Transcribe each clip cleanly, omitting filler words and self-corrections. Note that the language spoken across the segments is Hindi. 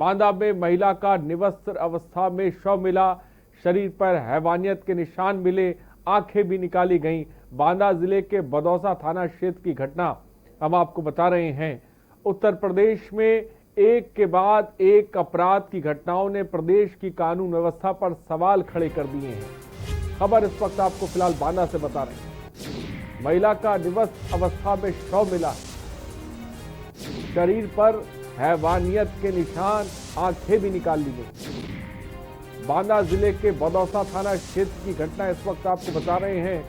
बांदा में महिला का निवस्त्र अवस्था में शव मिला, शरीर पर हैवानियत के निशान मिले, आंखें भी निकाली गईं। बांदा जिले के बदौसा थाना क्षेत्र की घटना हम आपको बता रहे हैं। उत्तर प्रदेश में एक के बाद एक अपराध की घटनाओं ने प्रदेश की कानून व्यवस्था पर सवाल खड़े कर दिए हैं। खबर इस वक्त आपको फिलहाल बांदा से बता रहे हैं। महिला का निवस्त्र अवस्था में शव मिला, शरीर पर हैवानियत के निशान, आंखें भी निकाल ली गई। बांदा जिले के बदौसा थाना क्षेत्र की घटना इस वक्त आपको बता रहे हैं।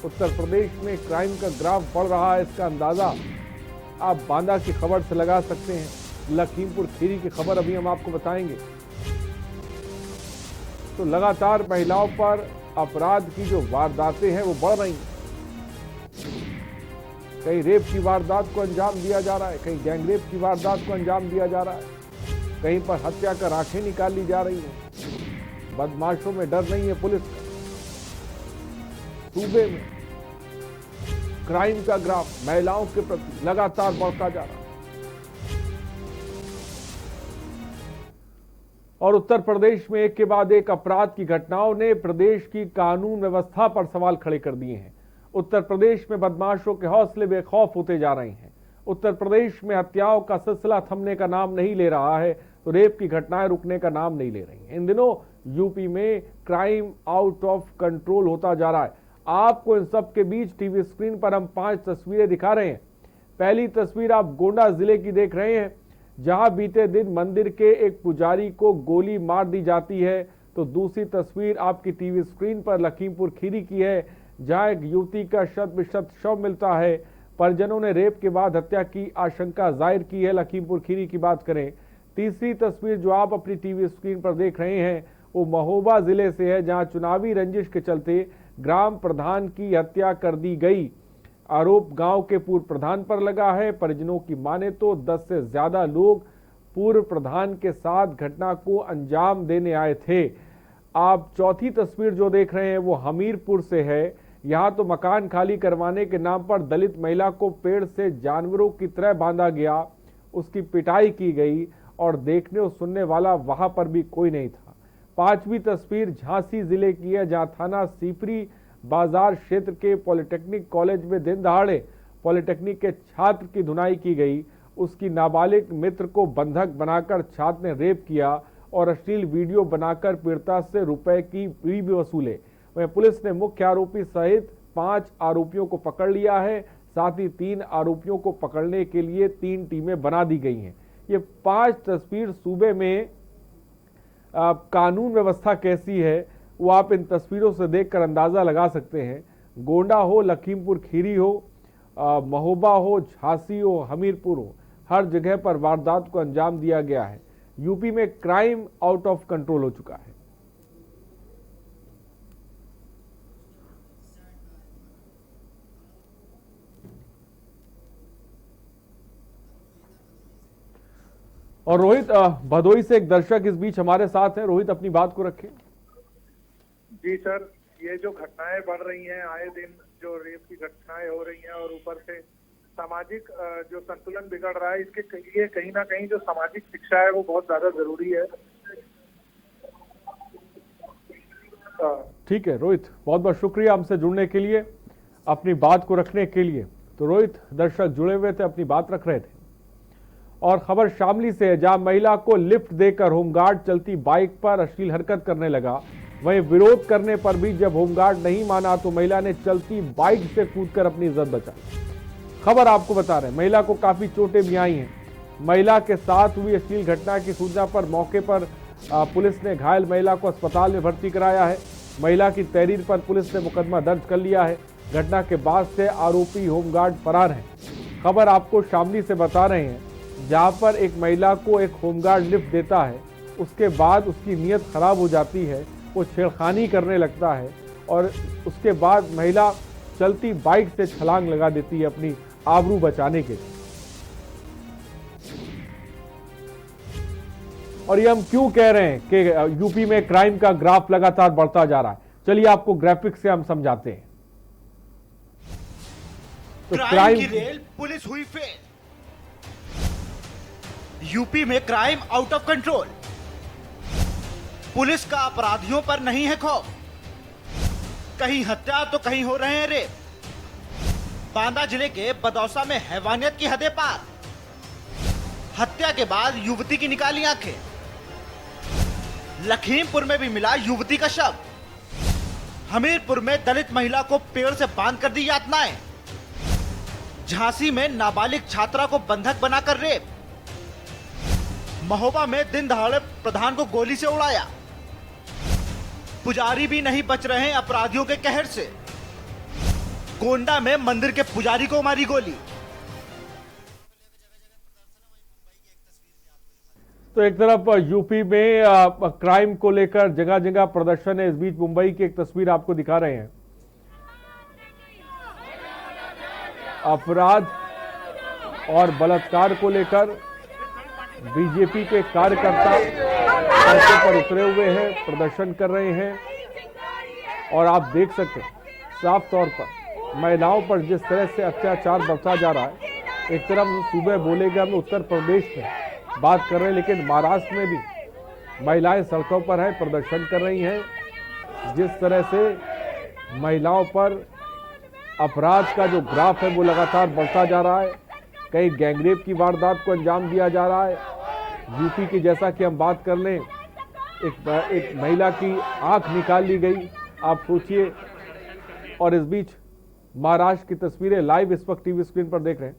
उत्तर प्रदेश में क्राइम का ग्राफ बढ़ रहा है, इसका अंदाजा आप बांदा की खबर से लगा सकते हैं। लखीमपुर खीरी की खबर अभी हम आपको बताएंगे। तो लगातार महिलाओं पर अपराध की जो वारदातें हैं वो बढ़ रही हैं। कहीं रेप की वारदात को अंजाम दिया जा रहा है, कहीं गैंगरेप की वारदात को अंजाम दिया जा रहा है, कहीं पर हत्या कर आंखें निकाली जा रही हैं। बदमाशों में डर नहीं है पुलिस का। सूबे में क्राइम का ग्राफ महिलाओं के प्रति लगातार बढ़ता जा रहा है और उत्तर प्रदेश में एक के बाद एक अपराध की घटनाओं ने प्रदेश की कानून व्यवस्था पर सवाल खड़े कर दिए हैं। उत्तर प्रदेश में बदमाशों के हौसले बेखौफ होते जा रहे हैं। उत्तर प्रदेश में हत्याओं का सिलसिला थमने का नाम नहीं ले रहा है, तो रेप की घटनाएं रुकने का नाम नहीं ले रही हैं। इन दिनों यूपी में क्राइम आउट ऑफ कंट्रोल होता जा रहा है। आपको इन सब के बीच टीवी स्क्रीन पर हम 5 तस्वीरें दिखा रहे हैं। पहली तस्वीर आप गोंडा जिले की देख रहे हैं, जहां बीते दिन मंदिर के एक पुजारी को गोली मार दी जाती है। तो दूसरी तस्वीर आपकी टीवी स्क्रीन पर लखीमपुर खीरी की है, जहां एक युवती का शत शव मिलता है। परिजनों ने रेप के बाद हत्या की आशंका जाहिर की है। लखीमपुर खीरी की बात करें। तीसरी तस्वीर जो आप अपनी टीवी स्क्रीन पर देख रहे हैं वो महोबा जिले से है, जहां चुनावी रंजिश के चलते ग्राम प्रधान की हत्या कर दी गई। आरोप गांव के पूर्व प्रधान पर लगा है। परिजनों की माने तो 10 से ज्यादा लोग पूर्व प्रधान के साथ घटना को अंजाम देने आए थे। आप चौथी तस्वीर जो देख रहे हैं वो हमीरपुर से है। यहां तो मकान खाली करवाने के नाम पर दलित महिला को पेड़ से जानवरों की तरह बांधा गया, उसकी पिटाई की गई और देखने और सुनने वाला वहां पर भी कोई नहीं था। पांचवी तस्वीर झांसी जिले की है, जहां थाना सीपरी बाजार क्षेत्र के पॉलिटेक्निक कॉलेज में दिन दहाड़े पॉलिटेक्निक के छात्र की धुनाई की गई। उसकी नाबालिग मित्र को बंधक बनाकर छात्र ने रेप किया और अश्लील वीडियो बनाकर पीड़िता से रुपए की भी वसूले। वहीं पुलिस ने मुख्य आरोपी सहित 5 आरोपियों को पकड़ लिया है। साथ ही 3 आरोपियों को पकड़ने के लिए 3 टीमें बना दी गई हैं। ये 5 तस्वीर सूबे में कानून व्यवस्था कैसी है वो आप इन तस्वीरों से देखकर अंदाजा लगा सकते हैं। गोंडा हो, लखीमपुर खीरी हो, महोबा हो, झांसी हो, हमीरपुर हो, हर जगह पर वारदात को अंजाम दिया गया है। यूपी में क्राइम आउट ऑफ कंट्रोल हो चुका है। और रोहित भदोई से एक दर्शक इस बीच हमारे साथ हैं। रोहित, अपनी बात को रखें। जी सर, ये जो घटनाएं बढ़ रही हैं, आए दिन जो रेप की घटनाएं हो रही हैं और ऊपर से सामाजिक जो संतुलन बिगड़ रहा है, इसके लिए कहीं ना कहीं जो सामाजिक शिक्षा है वो बहुत ज्यादा जरूरी है। ठीक है रोहित, बहुत बहुत शुक्रिया हमसे जुड़ने के लिए, अपनी बात को रखने के लिए। तो रोहित, दर्शक जुड़े हुए थे, अपनी बात रख रहे थे। और खबर शामली से है, जहां महिला को लिफ्ट देकर होमगार्ड चलती बाइक पर अश्लील हरकत करने लगा। वहीं विरोध करने पर भी जब होमगार्ड नहीं माना तो महिला ने चलती बाइक से कूदकर अपनी इज्जत बचाई। खबर आपको बता रहे हैं, महिला को काफी चोटें भी आई हैं। महिला के साथ हुई अश्लील घटना की सूचना पर मौके पर पुलिस ने घायल महिला को अस्पताल में भर्ती कराया है। महिला की तहरीर पर पुलिस ने मुकदमा दर्ज कर लिया है। घटना के बाद से आरोपी होमगार्ड फरार है। खबर आपको शामली से बता रहे हैं, जहां पर एक महिला को एक होमगार्ड लिफ्ट देता है, उसके बाद उसकी नीयत खराब हो जाती है, वो छेड़खानी करने लगता है और उसके बाद महिला चलती बाइक से छलांग लगा देती है अपनी आबरू बचाने के लिए। और ये हम क्यों कह रहे हैं कि यूपी में क्राइम का ग्राफ लगातार बढ़ता जा रहा है, चलिए आपको ग्राफिक से हम समझाते हैं। तो क्राइम की रेल पुलिस हुई फेल। यूपी में crime out of control. Police का अपराधियों पर नहीं है खौफ। कहीं हत्या तो कहीं हो रहे हैं रेप। बांदा जिले के बदौसा में हैवानियत की हदें पार। हत्या के बाद युवती की निकाली आंखें। लखीमपुर में भी मिला युवती का शव। हमीरपुर में दलित महिला को पेड़ से बांध कर दी यातनाएं। झांसी में नाबालिग छात्रा को बंधक बनाकर रेप। महोबा में दिन दहाड़े प्रधान को गोली से उड़ाया। पुजारी भी नहीं बच रहे अपराधियों के कहर से। गोंडा में मंदिर के पुजारी को मारी गोली। तो एक तरफ यूपी में क्राइम को लेकर जगह जगह प्रदर्शन है। इस बीच मुंबई की एक तस्वीर आपको दिखा रहे हैं। अपराध और बलात्कार को लेकर बीजेपी के कार्यकर्ता सड़कों पर उतरे हुए हैं, प्रदर्शन कर रहे हैं। और आप देख सकते हैं साफ तौर पर महिलाओं पर जिस तरह से अत्याचार बढ़ता जा रहा है। एक तरफ सुबह बोलेगा हम उत्तर प्रदेश में बात कर रहे हैं, लेकिन महाराष्ट्र में भी महिलाएं सड़कों पर हैं, प्रदर्शन कर रही हैं। जिस तरह से महिलाओं पर अपराध का जो ग्राफ है वो लगातार बढ़ता जा रहा है। कहीं गैंगरेप की वारदात को अंजाम दिया जा रहा है। यूपी की जैसा कि हम बात कर लें, एक महिला की आंख निकाल ली गई, आप सोचिए। और इस बीच महाराष्ट्र की तस्वीरें लाइव इस वक्त टीवी स्क्रीन पर देख रहे हैं।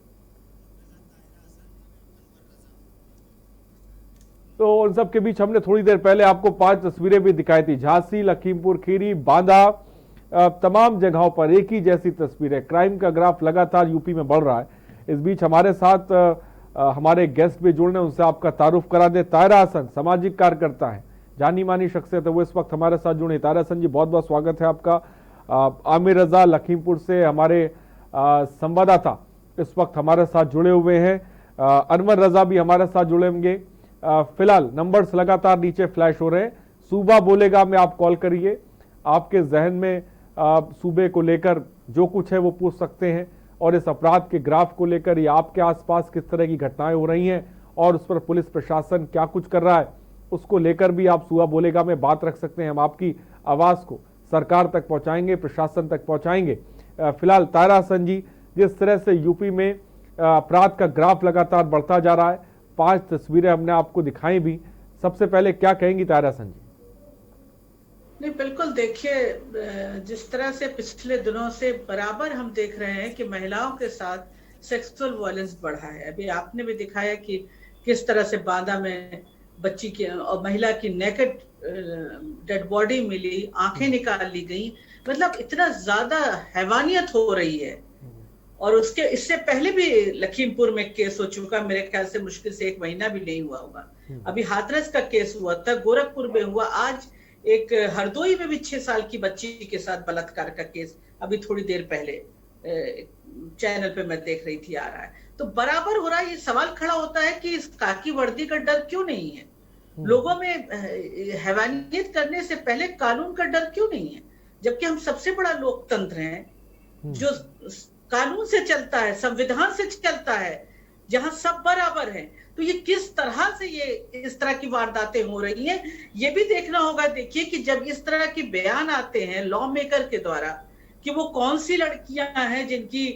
तो उन सब के बीच हमने थोड़ी देर पहले आपको 5 तस्वीरें भी दिखाई थी। झांसी, लखीमपुर खीरी, बांदा, तमाम जगहों पर एक ही जैसी तस्वीरें। क्राइम का ग्राफ लगातार यूपी में बढ़ रहा है। इस बीच हमारे साथ हमारे गेस्ट भी जुड़ने, उनसे आपका तारुफ करा दे। तायरा हसन सामाजिक कार्यकर्ता है, जानी मानी शख्सियत है, वो इस वक्त हमारे साथ जुड़े। तायरा हसन जी, बहुत बहुत स्वागत है आपका। आमिर रजा लखीमपुर से हमारे संवाददाता इस वक्त हमारे साथ जुड़े हुए हैं। अनवर रजा भी हमारे साथ जुड़े होंगे। फिलहाल नंबर्स लगातार नीचे फ्लैश हो रहे हैं। सूबा बोलेगा में आप कॉल करिए, आपके जहन में सूबे को लेकर जो कुछ है वो पूछ सकते हैं। और इस अपराध के ग्राफ को लेकर या आपके आसपास किस तरह की घटनाएं हो रही हैं और उस पर पुलिस प्रशासन क्या कुछ कर रहा है, उसको लेकर भी आप सूबा बोलेगा में बात रख सकते हैं। हम आपकी आवाज को सरकार तक पहुंचाएंगे, प्रशासन तक पहुंचाएंगे। फिलहाल तायरा हसन जी, जिस तरह से यूपी में अपराध का ग्राफ लगातार बढ़ता जा रहा है, 5 तस्वीरें हमने आपको दिखाई भी। सबसे पहले क्या कहेंगी तायरा हसन जी? नहीं, बिल्कुल। देखिए, जिस तरह से पिछले दिनों से बराबर हम देख रहे हैं कि महिलाओं के साथ सेक्सुअल वायलेंस बढ़ा है। अभी आपने भी दिखाया कि किस तरह से बांदा में बच्ची की और महिला की नेकेड डेड बॉडी मिली, आंखें निकाल ली गई। मतलब इतना ज्यादा हैवानियत हो रही है। और उसके इससे पहले भी लखीमपुर में केस हो चुका, मेरे ख्याल से मुश्किल से 1 महीना भी नहीं हुआ होगा। अभी हाथरस का केस हुआ था, गोरखपुर में हुआ, आज एक हरदोई में भी 6 साल की बच्ची के साथ बलात्कार का केस अभी थोड़ी देर पहले चैनल पे मैं देख रही थी, आ रहा है। तो बराबर हो रहा है। ये सवाल खड़ा होता है कि इस खाकी वर्दी का डर क्यों नहीं है लोगों में? हैवानियत करने से पहले कानून का डर क्यों नहीं है? जबकि हम सबसे बड़ा लोकतंत्र हैं जो कानून से चलता है, संविधान से चलता है, जहां सब बराबर हैं। तो ये किस तरह से ये इस तरह की वारदातें हो रही हैं, ये भी देखना होगा। देखिए कि जब इस तरह के बयान आते हैं लॉ मेकर के द्वारा कि वो कौन सी लड़कियां हैं जिनकी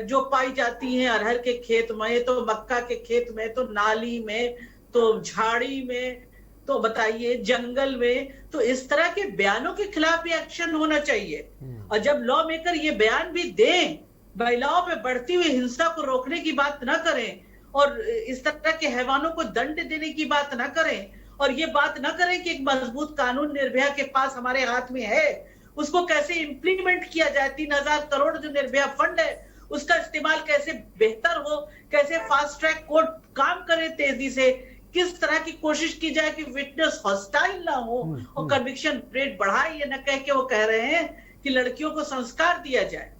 जो पाई जाती हैं अरहर के खेत में, तो मक्का के खेत में, तो नाली में, तो झाड़ी में, तो बताइए जंगल में। तो इस तरह के बयानों के खिलाफ भी एक्शन होना चाहिए। और जब लॉ मेकर ये बयान भी दें, महिलाओं पे बढ़ती हुई हिंसा को रोकने की बात ना करें और इस तरह के हैवानों को दंड देने की बात ना करें, और ये बात ना करें कि एक मजबूत कानून निर्भया के पास हमारे हाथ में है, उसको कैसे इंप्लीमेंट किया जाए, 3000 करोड़ जो निर्भया फंड है उसका इस्तेमाल कैसे बेहतर हो, कैसे फास्ट ट्रैक कोर्ट काम करे तेजी से, किस तरह की कोशिश की जाए कि विटनेस हॉस्टाइल ना हो और कन्विक्शन रेट बढ़ाए। ये न कह के वो कह रहे हैं कि लड़कियों को संस्कार दिया जाए।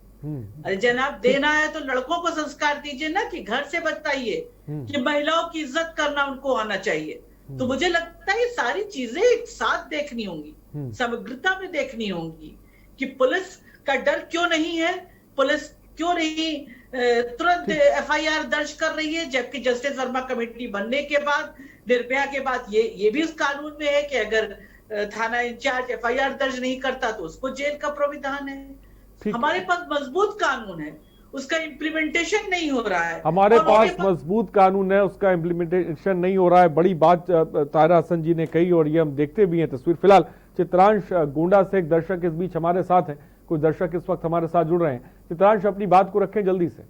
अरे जनाब, देना है तो लड़कों को संस्कार दीजिए ना, कि घर से बताइए कि महिलाओं की इज्जत करना उनको आना चाहिए। तो मुझे लगता है ये सारी चीजें एक साथ देखनी होंगी, समग्रता में देखनी होंगी कि पुलिस का डर क्यों नहीं है, पुलिस क्यों नहीं तुरंत एफआईआर दर्ज कर रही है, जबकि जस्टिस वर्मा कमेटी बनने के बाद, निर्भया के बाद ये भी उस कानून में है कि अगर थाना इंचार्ज एफआईआर दर्ज नहीं करता तो उसको जेल का प्राविधान है। हमारे पास मजबूत कानून है, उसका इम्प्लीमेंटेशन नहीं हो रहा है। हमारे पास मजबूत कानून है, उसका इम्प्लीमेंटेशन नहीं हो रहा है। बड़ी बात ताहिरा हसन जी ने कही और ये हम देखते भी हैं तस्वीर। फिलहाल चित्रांश गोंडा से एक दर्शक इस बीच हमारे साथ हैं, कुछ दर्शक इस वक्त हमारे साथ जुड़ रहे हैं। चित्रांश, अपनी बात को रखें जल्दी से।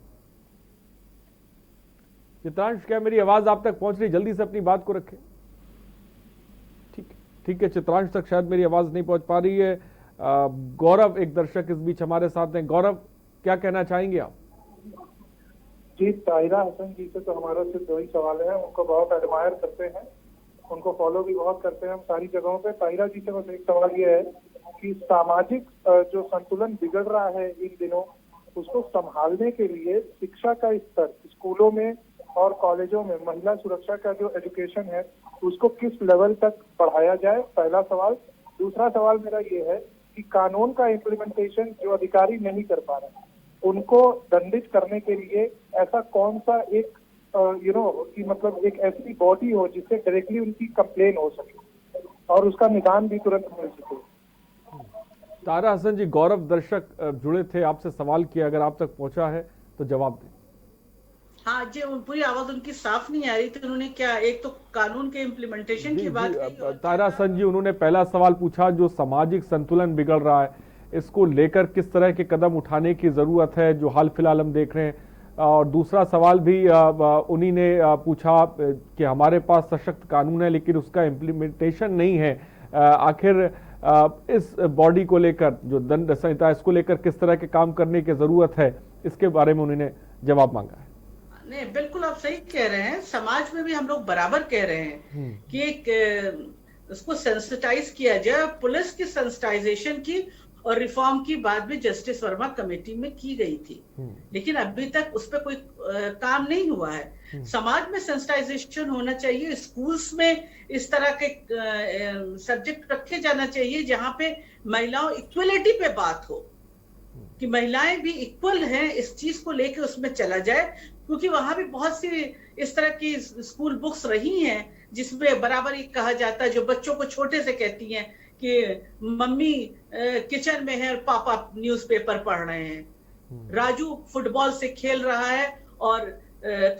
चित्रांश, क्या मेरी आवाज आप तक पहुंच रही? जल्दी से अपनी बात को रखें। ठीक है, चित्रांश तक शायद मेरी आवाज नहीं पहुंच पा रही है। गौरव एक दर्शक इस बीच हमारे साथ हैं। गौरव, क्या कहना चाहेंगे आप? जी, ताहिरा हसन जी से तो हमारा सिर्फ दो ही सवाल है। उनको बहुत एडमायर करते हैं, उनको फॉलो भी बहुत करते हैं हम सारी जगहों पे। ताहिरा जी से बस एक सवाल ये है कि सामाजिक जो संतुलन बिगड़ रहा है इन दिनों, उसको संभालने के लिए शिक्षा का स्तर स्कूलों में और कॉलेजों में महिला सुरक्षा का जो एजुकेशन है उसको किस लेवल तक बढ़ाया जाए, पहला सवाल। दूसरा सवाल मेरा ये है कि कानून का इम्प्लीमेंटेशन जो अधिकारी नहीं कर पा रहे उनको दंडित करने के लिए ऐसा कौन सा एक कि मतलब एक ऐसी बॉडी हो जिससे डायरेक्टली उनकी कंप्लेन हो सके और उसका निदान भी तुरंत मिल सके। ताहिरा हसन जी, गौरव दर्शक जुड़े थे, आपसे सवाल किया, अगर आप तक पहुंचा है तो जवाब दें। हाँ जी, पूरी आवाज उनकी साफ नहीं आ रही थी। उन्होंने क्या, एक तो कानून के इम्प्लीमेंटेशन की बात की। ताहिरा हसन जी, उन्होंने पहला सवाल पूछा जो सामाजिक संतुलन बिगड़ रहा है, इसको लेकर किस तरह के कदम उठाने की जरूरत है जो हाल फिलहाल हम देख रहे हैं। और दूसरा सवाल भी उन्हीं ने पूछा कि हमारे पास सशक्त कानून है लेकिन उसका इम्प्लीमेंटेशन नहीं है। आखिर इस बॉडी को लेकर जो दंड संहिता, इसको लेकर किस तरह के काम करने की जरूरत है, इसके बारे में उन्होंने जवाब मांगा है। नहीं, बिल्कुल आप सही कह रहे हैं। समाज में भी हम लोग बराबर कह रहे हैं कि एक उसको सेंसिटाइज किया जाए। पुलिस की सेंसिटाइजेशन की और रिफॉर्म की बात भी जस्टिस वर्मा कमेटी में की गई थी, लेकिन अभी तक उस पर कोई काम नहीं हुआ है। समाज में सेंसिटाइजेशन होना चाहिए। स्कूल्स में इस तरह के सब्जेक्ट रखे जाना चाहिए जहां पे महिलाओं इक्वलिटी पे बात हो, कि महिलाएं भी इक्वल हैं, इस चीज को लेकर उसमें चला जाए। क्योंकि वहां भी बहुत सी इस तरह की स्कूल बुक्स रही हैं जिसमें बराबर ही कहा जाता है, जो बच्चों को छोटे से कहती हैं कि मम्मी किचन में है और पापा न्यूज़पेपर पढ़ रहे हैं, राजू फुटबॉल से खेल रहा है और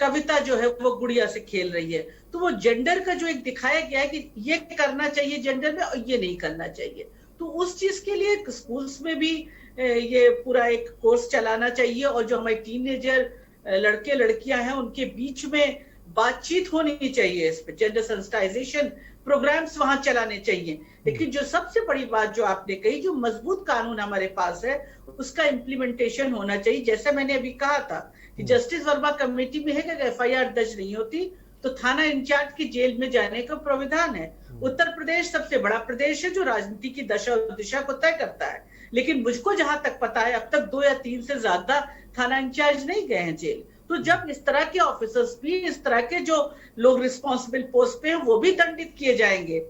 कविता जो है वो गुड़िया से खेल रही है। तो वो जेंडर का जो एक दिखाया गया है कि ये करना चाहिए जेंडर में और ये नहीं करना चाहिए, तो उस चीज के लिए स्कूल्स में भी ये पूरा एक कोर्स चलाना चाहिए। और जो हमारे टीनेजर लड़के लड़कियां हैं उनके बीच में बातचीत होनी चाहिए, इस पे जेंडर सेंसिटाइजेशन प्रोग्राम्स वहां चलाने चाहिए। लेकिन जो सबसे बड़ी बात जो आपने कही, जो मजबूत कानून हमारे पास है उसका इम्प्लीमेंटेशन होना चाहिए। जैसे मैंने अभी कहा था कि जस्टिस वर्मा कमेटी में है कि एफआईआर दर्ज नहीं होती तो थाना इंचार्ज की जेल में जाने का प्राविधान है। उत्तर प्रदेश सबसे बड़ा प्रदेश है जो राजनीति की दशा और दिशा को तय करता है, लेकिन मुझको जहां तक पता है अब तक 2 या 3 से ज्यादा थाना इंचार्ज नहीं गए हैं जेल। तो जब इस तरह के ऑफिसर्स भी, इस तरह के जो लोग रिस्पॉन्सिबल पोस्ट पे हैं वो भी दंडित किए जाएंगे।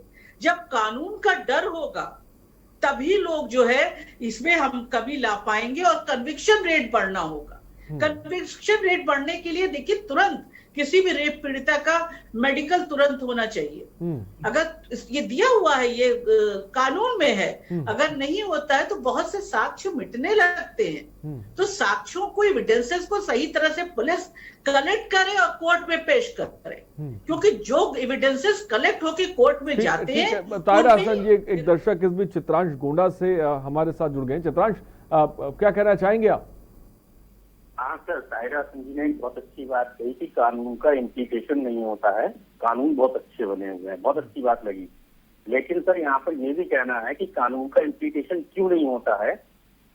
जब कानून का डर होगा तभी लोग जो है इसमें हम कभी ला पाएंगे और कन्विक्शन रेट बढ़ना होगा। कन्विक्शन रेट बढ़ने के लिए देखिए, तुरंत किसी भी रेप पीड़िता का मेडिकल तुरंत होना चाहिए। अगर ये दिया हुआ है, ये कानून में है, अगर नहीं होता है तो बहुत से साक्ष्य मिटने लगते हैं। तो साक्ष्यों को, एविडेंसेस को सही तरह से पुलिस कलेक्ट करे और कोर्ट में पेश करे, क्योंकि जो एविडेंसेस कलेक्ट होके कोर्ट में जाते हैं। ताहिरा हसन जी, एक दर्शक इस बीच चित्रांश गोंडा से हमारे साथ जुड़ गए। चित्रांश, क्या कहना चाहेंगे आप? हाँ सर, ताहिरा हसन जी ने बहुत अच्छी बात कही कि कानून का इम्प्लीकेशन नहीं होता है। कानून बहुत अच्छे बने हुए हैं, बहुत अच्छी बात लगी। लेकिन सर यहाँ पर ये भी कहना है कि कानून का इम्प्लीकेशन क्यों नहीं होता है,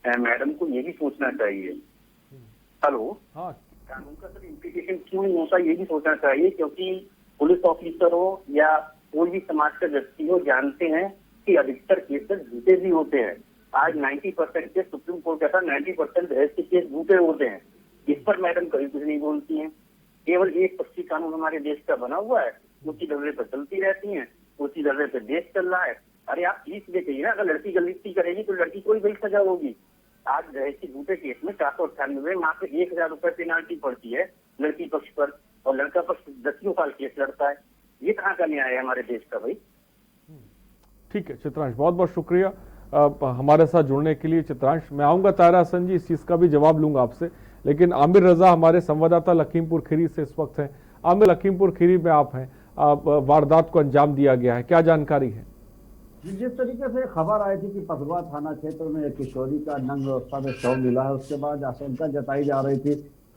मैडम को ये भी सोचना चाहिए। हेलो, हाँ, कानून का सर इम्प्लीकेशन क्यों नहीं होता ये भी सोचना चाहिए, क्योंकि पुलिस ऑफिसर हो या कोई भी समाज का व्यक्ति हो, जानते हैं कि अधिकतर केसेस झूठे भी होते हैं। आज 90% केस, सुप्रीम कोर्ट कहता है 90% दहेज के केस झूठे होते हैं। इस पर मैडम कभी कुछ नहीं बोलती हैं। केवल एक पक्षी कानून हमारे देश का बना हुआ है, उसी डर्रे पर चलती रहती हैं, उसी डर्रे पर देश चल रहा है। अरे आप प्लीज ये कहिए ना, अगर लड़की गलती करेगी तो लड़की को ही बड़ी सजा होगी। आज दहेज के झूठे केस में 498 मात्र 1,000 रुपए पेनाल्टी पड़ती है लड़की पक्ष पर, और लड़का पक्ष 10 साल केस लड़ता है। ये कहाँ का न्याय है हमारे देश का भाई? ठीक है चित्रांश, बहुत बहुत शुक्रिया हमारे साथ जुड़ने के लिए। चित्रांश, मैं आऊंगा ताहिरा हसन जी, इस चीज का भी जवाब लूंगा आपसे, लेकिन आमिर रजा हमारे संवाददाता लखीमपुर खीरी से इस वक्त हैं। आमिर, लखीमपुर खीरी में आप हैं, वारदात को अंजाम दिया गया है, क्या जानकारी है? जिस तरीके से खबर आई थी कि पसवा थाना क्षेत्र में एक किशोरी का नग्न अवस्था में शव मिला है, उसके बाद आशंका जताई जा रही थी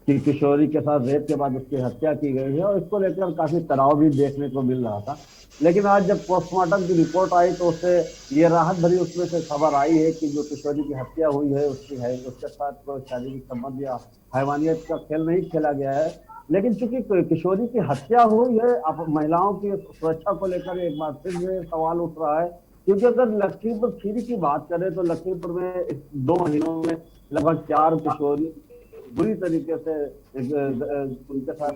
कि किशोरी के साथ रेप के बाद उसकी हत्या की गई है, और इसको लेकर काफी तनाव भी देखने को मिल रहा था। लेकिन आज जब पोस्टमार्टम की रिपोर्ट आई तो उससे ये राहत भरी उसमें से खबर आई है कि जो किशोरी की हत्या हुई है उसके साथ कोई शारीरिक संबंध या हैवानियत का खेल नहीं खेला गया है। लेकिन चूंकि किशोरी की हत्या हुई है, अब महिलाओं की सुरक्षा को लेकर एक बार फिर से सवाल उठ रहा है, क्योंकि अगर लखीमपुर खीरी की बात करें तो लखीमपुर में 2 महीनों में लगभग 4 किशोरी बुरी तरीके से उनके साथ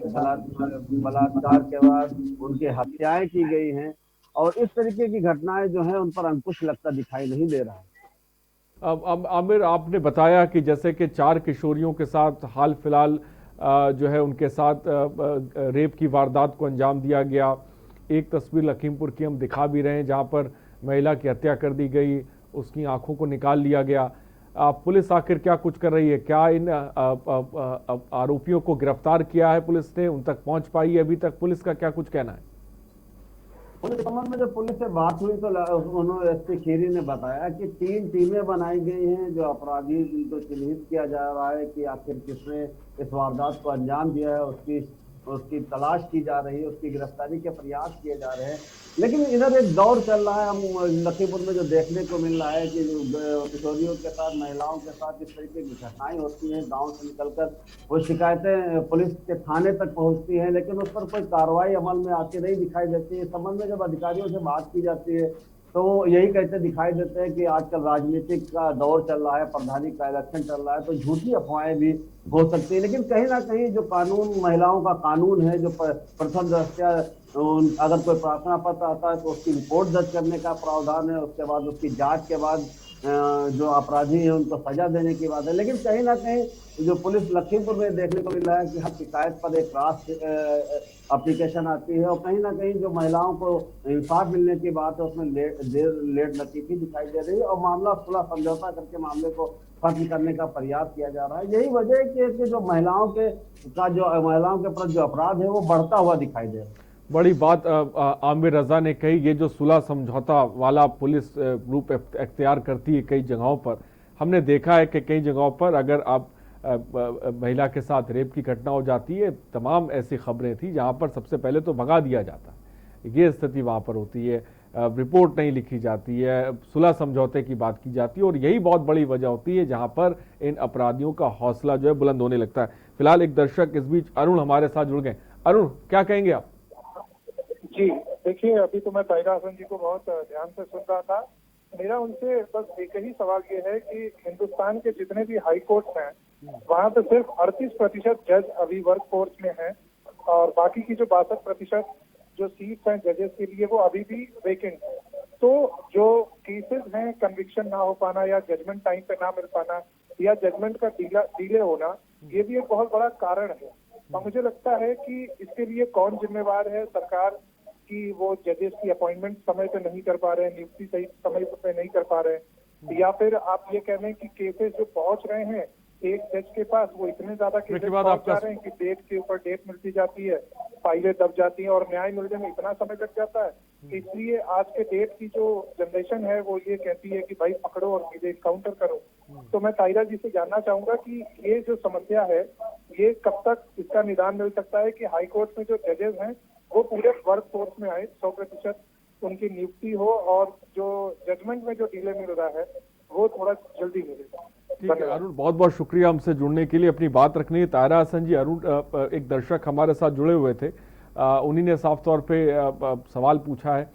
बलात्कार के बाद उनकी हत्याएं की गई हैं, और इस तरीके की घटनाएं जो है उन पर अंकुश लगता दिखाई नहीं दे रहा है। अब आमिर, आपने बताया कि जैसे कि 4 किशोरियों के साथ हाल फिलहाल जो है उनके साथ रेप की वारदात को अंजाम दिया गया। एक तस्वीर लखीमपुर की हम दिखा भी रहे हैं जहां पर महिला की हत्या कर दी गई, उसकी आंखों को निकाल लिया गया। पुलिस आखिर क्या कुछ कर रही है? क्या इन आरोपियों को गिरफ्तार किया है पुलिस ने? उन तक पहुंच पाई है अभी तक? पुलिस का क्या कुछ कहना है? उस संबंध में जब पुलिस से बात हुई तो उन्होंने एसपी खीरी ने बताया कि 3 टीमें बनाई गई हैं, जो अपराधी को चिन्हित किया जा रहा है कि आखिर किसने इस वारदात को अंजाम दिया है, उसकी तलाश की जा रही है, उसकी गिरफ्तारी के प्रयास किए जा रहे हैं। लेकिन इधर एक दौर चल रहा है, हम लखीमपुर में जो देखने को मिल रहा है कि किशोरियों के साथ, महिलाओं के साथ इस तरीके की घटनाएं होती हैं, गांव से निकलकर वो शिकायतें पुलिस के थाने तक पहुंचती हैं, लेकिन उस पर कोई कार्रवाई अमल में आती नहीं दिखाई देती है। इस संबंध में जब अधिकारियों से बात की जाती है तो वो यही कहते दिखाई देते हैं कि आजकल राजनीतिक का दौर चल रहा है, प्रधानी का इलेक्शन चल रहा है, तो झूठी अफवाहें भी हो सकती है। लेकिन कहीं ना कहीं जो कानून, महिलाओं का कानून है, जो प्रथम दृष्टया अगर कोई प्रार्थना पत्र आता है तो उसकी रिपोर्ट दर्ज करने का प्रावधान है, उसके बाद उसकी जांच के बाद जो अपराधी है उनको सजा देने की बात है। लेकिन कहीं ना कहीं जो पुलिस लखीमपुर में देखने को मिल रहा है कि हर शिकायत पर एक राष्ट्र एप्लीकेशन आती है, और कहीं ना कहीं जो महिलाओं को इंसाफ मिलने की बात है उसमें लेट लतीफी दिखाई दे रही है, और मामला सुलह समझौता करके मामले को खत्म करने का प्रयास किया जा रहा है। यही वजह है कि जो महिलाओं के प्रति जो अपराध है वो बढ़ता हुआ दिखाई दे रहा है। बड़ी बात आमिर रजा ने कही, ये जो सुलह समझौता वाला पुलिस रूप अख्तियार करती है कई जगहों पर, हमने देखा है कि कई जगहों पर अगर आप महिला के साथ रेप की घटना हो जाती है, तमाम ऐसी खबरें थी जहां पर सबसे पहले तो भगा दिया जाता है। ये स्थिति वहां पर होती है, रिपोर्ट नहीं लिखी जाती है, सुलह समझौते की बात की जाती है, और यही बहुत बड़ी वजह होती है जहां पर इन अपराधियों का हौसला जो है बुलंद होने लगता है। फिलहाल एक दर्शक इस बीच अरुण हमारे साथ जुड़ गए। अरुण, क्या कहेंगे आप? जी देखिए, अभी तो मैं ताहिरा हसन जी को बहुत ध्यान से सुन रहा था। मेरा उनसे बस एक ही सवाल ये है कि हिंदुस्तान के जितने भी हाई कोर्ट हैं वहाँ पे सिर्फ 38% जज अभी वर्क फोर्स में हैं, और बाकी की जो 62% जो सीट्स हैं जजेस के लिए वो अभी भी वेकेंट है। तो जो केसेस हैं, कन्विक्शन ना हो पाना या जजमेंट टाइम पे ना मिल पाना या जजमेंट का डिले होना, ये भी एक बहुत बड़ा कारण है। और मुझे लगता है कि इसके लिए कौन जिम्मेवार है? सरकार कि वो जजेस की अपॉइंटमेंट समय पे नहीं कर पा रहे हैं, नियुक्ति सही समय पे नहीं कर पा रहे हैं, या फिर आप ये कह रहे हैं कि केसेस जो पहुंच रहे हैं एक जज के पास, वो इतने ज्यादा केसेस पहुंच जा रहे हैं कि डेट के ऊपर डेट मिलती जाती है, फाइलें दब जाती हैं और न्याय मिलने में इतना समय लग जाता है। इसलिए आज के डेट की जो जनरेशन है वो ये कहती है कि भाई पकड़ो और सीधे इनकाउंटर करो। तो मैं ताहिरा जी से जानना चाहूंगा कि ये जो समस्या है ये कब तक इसका निदान मिल सकता है कि हाई कोर्ट में जो जजेस हैं वो पूरे वर्क फोर्स में आए, 100% उनकी नियुक्ति हो, और जो जजमेंट में जो डिले मिल रहा है वो थोड़ा जल्दी मिले। ठीक है अरुण, बहुत बहुत शुक्रिया हमसे जुड़ने के लिए, अपनी बात रखने की। ताहिरा हसन जी, अरुण एक दर्शक हमारे साथ जुड़े हुए थे, उन्हीं ने साफ तौर पे सवाल पूछा है।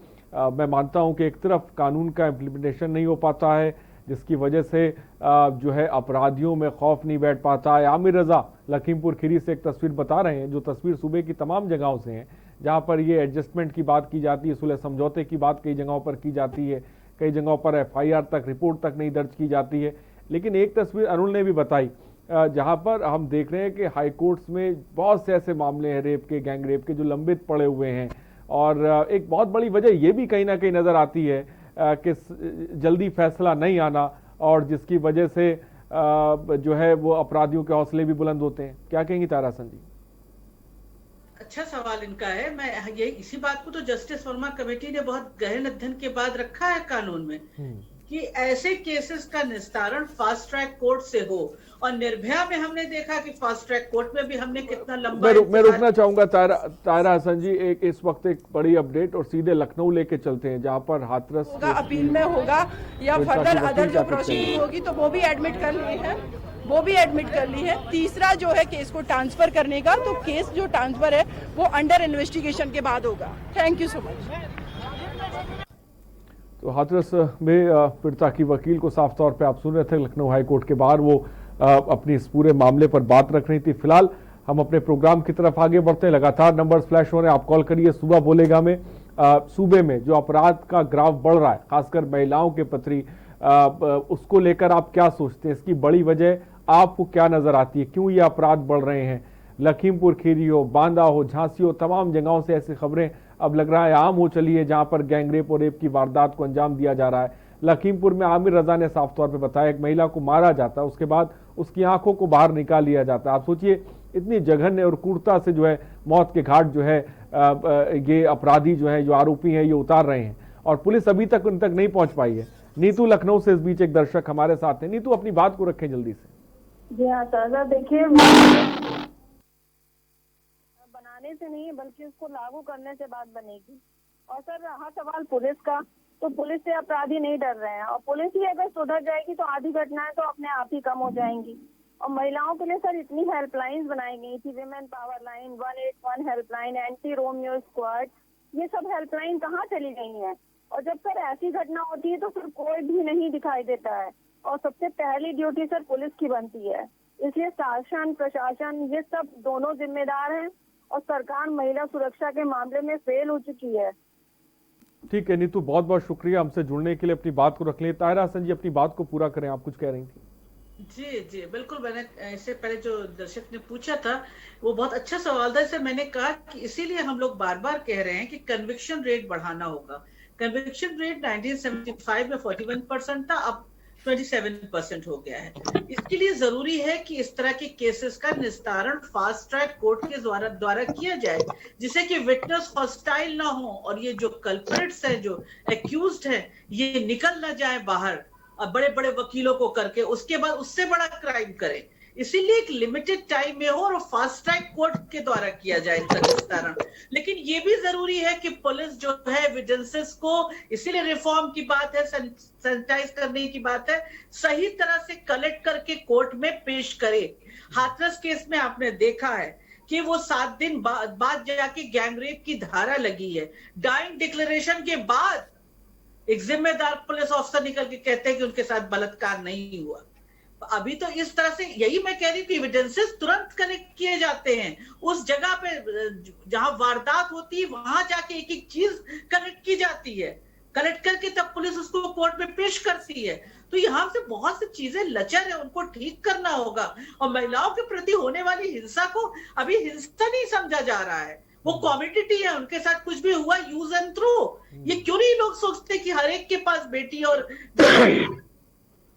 मैं मानता हूं कि एक तरफ कानून का इम्प्लीमेंटेशन नहीं हो पाता है, जिसकी वजह से जो है अपराधियों में खौफ नहीं बैठ पाता है। आमिर रजा लखीमपुर खीरी से एक तस्वीर बता रहे हैं, जो तस्वीर सूबे की तमाम जगहों से हैं जहां पर ये एडजस्टमेंट की बात की जाती है, सुलह समझौते की बात कई जगहों पर की जाती है, कई जगहों पर FIR तक, रिपोर्ट तक नहीं दर्ज की जाती है। लेकिन एक तस्वीर अरुण ने भी बताई जहां पर हम देख रहे हैं कि हाई कोर्ट्स में बहुत से ऐसे मामले हैं रेप के, गैंग रेप के, जो लंबित पड़े हुए हैं। और एक बहुत बड़ी वजह ये भी कहीं ना कहीं नजर आती है कि जल्दी फैसला नहीं आना, और जिसकी वजह से जो है वो अपराधियों के हौसले भी बुलंद होते हैं। क्या कहेंगी तारासन जी? अच्छा सवाल इनका है। मैं ये इसी बात को तो जस्टिस वर्मा कमेटी ने बहुत गहन अध्ययन के बाद रखा है कानून में कि ऐसे केसेस का निस्तारण फास्ट ट्रैक कोर्ट से हो। और निर्भया में हमने देखा कि फास्ट ट्रैक कोर्ट में भी हमने कितना लंबा मैं रुकना चाहूंगा तारा हसन जी। इस वक्त एक बड़ी अपडेट, और सीधे लखनऊ लेके चलते हैं जहां पर हाथरस होगा, अपील में होगा या फर्दर अदर जो प्रोसीडिंग होगी तो वो भी एडमिट कर ली है। तीसरा जो है केस को ट्रांसफर करने का, तो केस जो ट्रांसफर है वो अंडर इन्वेस्टिगेशन के बाद होगा। Thank you so much. तो हाथरस में पीड़िता की वकील को साफ तौर पे आप सुन रहे थे, लखनऊ हाई कोर्ट के बाहर वो अपनी इस पूरे मामले पर बात रख रही थी। फिलहाल हम अपने प्रोग्राम की तरफ आगे बढ़ते हैं। लगातार नंबर्स फ्लैश हो रहे हैं, आप कॉल करिए। सुबह बोलेगा में सूबे में जो अपराध का ग्राफ बढ़ रहा है, खासकर महिलाओं के प्रति, उसको लेकर आप क्या सोचते हैं? इसकी बड़ी वजह आपको क्या नजर आती है? क्यों ये अपराध बढ़ रहे हैं? लखीमपुर खीरी हो, बांदा हो, झांसी हो, तमाम जगहों से ऐसी खबरें अब लग रहा है आम हो चली है, जहां पर गैंगरेप और रेप की वारदात को अंजाम दिया जा रहा है। लखीमपुर में आमिर रजा ने साफ तौर पे बताया, एक महिला को मारा जाता है, उसके बाद उसकी आंखों को बाहर निकाल लिया जाता है। आप सोचिए इतनी जघन्य और क्रूरता से जो है मौत के घाट जो है ये अपराधी जो है, जो आरोपी हैं, ये उतार रहे हैं, और पुलिस अभी तक उन तक नहीं पहुंच पाई है। नीतू लखनऊ से इस बीच एक दर्शक हमारे साथ है। नीतू, अपनी बात को रखें जल्दी से। जी हाँ सर, देखिए बनाने से नहीं बल्कि उसको लागू करने से बात बनेगी। और सर रहा सवाल पुलिस का, तो पुलिस से अपराधी नहीं डर रहे हैं, और पुलिस ही अगर सुधर जाएगी तो आधी घटनाएं तो अपने आप ही कम हो जाएंगी। और महिलाओं के लिए सर इतनी हेल्पलाइंस बनाई गई थी, women power line, 181 helpline, anti Romeo squad, ये सब हेल्पलाइन कहाँ चली गई हैं? और जब सर ऐसी घटना होती है तो फिर कोई भी नहीं दिखाई देता है, और सबसे पहली ड्यूटी सर पुलिस की बनती है। इसलिए शासन प्रशासन ये सब दोनों जिम्मेदार हैं, और सरकार महिला सुरक्षा के मामले में फेल हो चुकी है। ठीक है नीतू, बहुत बहुत शुक्रिया हमसे जुड़ने के लिए, अपनी बात को रख लें। ताहिरा हसन जी, अपनी बात को पूरा करें, आप कुछ कह रही थी। जी जी बिल्कुल, मैंने इससे पहले जो दर्शक ने पूछा था वो बहुत अच्छा सवाल था। इससे मैंने कहा कि इसीलिए हम लोग बार बार कह रहे हैं कि कन्विक्शन रेट बढ़ाना होगा। कन्विक्शन रेट 1975 में 41% था, अब 27% हो गया है। इसके लिए जरूरी है कि इस तरह के केसेस का निस्तारण फास्ट ट्रैक कोर्ट के द्वारा किया जाए, जिससे कि विटनेस हॉस्टाइल ना हो, और ये जो कल्प्रिट्स हैं, जो एक्यूज्ड हैं, ये निकल ना जाए बाहर और बड़े बड़े वकीलों को करके उसके बाद उससे बड़ा क्राइम करें। इसीलिए एक लिमिटेड टाइम में हो और फास्ट ट्रैक कोर्ट के द्वारा किया जाए इनका निस्तारण। लेकिन ये भी जरूरी है कि पुलिस जो है एविडेंसेस को, इसीलिए रिफॉर्म की बात है, सैनिटाइज करने की बात है, सही तरह से कलेक्ट करके कोर्ट में पेश करे। हाथरस केस में आपने देखा है कि वो 7 दिन बाद जाके गैंगरेप की धारा लगी है। डाइंग डिक्लेरेशन के बाद एक जिम्मेदार पुलिस ऑफिसर निकल के कहते हैं कि उनके साथ बलात्कार नहीं हुआ। अभी तो इस तरह से, यही मैं कह रही थी, एविडेंसेस तुरंत कनेक्ट किए जाते हैं। उस जगह पे जहां वारदात होती है वहां जाके एक एक चीज कनेक्ट की जाती है, कलेक्ट करके तब पुलिस उसको कोर्ट में पेश करती है। तो यहाँ से बहुत सी चीजें लचर है, उनको ठीक करना होगा। और महिलाओं के प्रति होने वाली हिंसा को अभी हिंसा नहीं समझा जा रहा है, वो कॉमोडिटी है, उनके साथ कुछ भी हुआ यूज एंड थ्रो। ये क्यों नहीं लोग सोचते कि हर एक के पास बेटी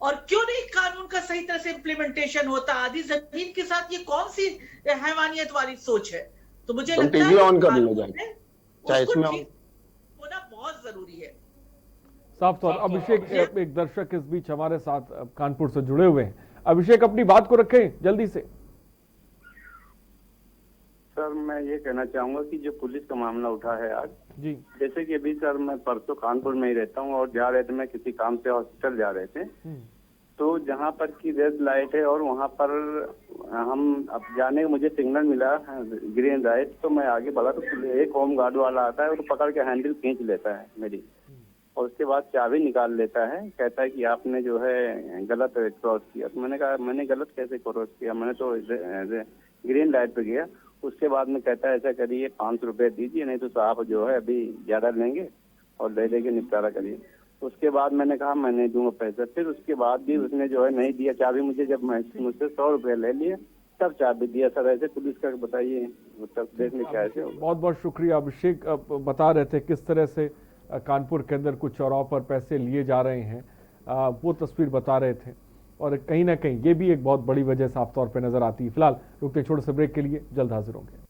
और क्यों नहीं कानून का सही तरह से इम्प्लीमेंटेशन होता? आधी जमीन के साथ ये कौन सी हैवानियत वाली सोच है? तो मुझे लगता है ऑन कर लो जाए, चाहे इसमें होना बहुत जरूरी है। साफ तौर। अभिषेक एक दर्शक इस बीच हमारे साथ कानपुर से जुड़े हुए हैं। अभिषेक, अपनी बात को रखें जल्दी से। सर मैं ये कहना चाहूंगा कि जो पुलिस का मामला उठा है आज जी, जैसे कि अभी सर मैं परसों कानपुर में ही रहता हूँ, और जा रहे थे, मैं किसी काम से हॉस्पिटल जा रहे थे, तो जहाँ पर की रेड लाइट है और वहाँ पर हम अब जाने का मुझे सिग्नल मिला ग्रीन लाइट, तो मैं आगे बढ़ा तो एक होम गार्ड वाला आता है और पकड़ के हैंडल खींच लेता है मेरी, और उसके बाद चाबी निकाल लेता है, कहता है कि आपने जो है गलत क्रॉस किया। तो मैंने कहा मैंने गलत कैसे क्रॉस किया, मैंने तो ग्रीन लाइट पे गया। उसके बाद में कहता है ऐसा करिए 500 रुपये दीजिए, नहीं तो साहब जो है अभी ज्यादा लेंगे और ले लेके निपटारा करिए। उसके बाद मैंने कहा मैं नहीं दूंगा पैसा। फिर उसके बाद भी उसने जो है नहीं दिया चाबी मुझे। जब मैं मुझसे 100 रुपये ले लिए तब चाबी दिया। सर ऐसे पुलिस का बताइए, तब देखने क्या ऐसे होगा। बहुत बहुत शुक्रिया अभिषेक। बता रहे थे किस तरह से कानपुर के अंदर कुछ चौराहों पर पैसे लिए जा रहे हैं, वो तस्वीर बता रहे थे और कहीं ना कहीं ये भी एक बहुत बड़ी वजह साफ तौर पे नजर आती है। फिलहाल रुकते छोटे से ब्रेक के लिए, जल्द हाजिर होंगे।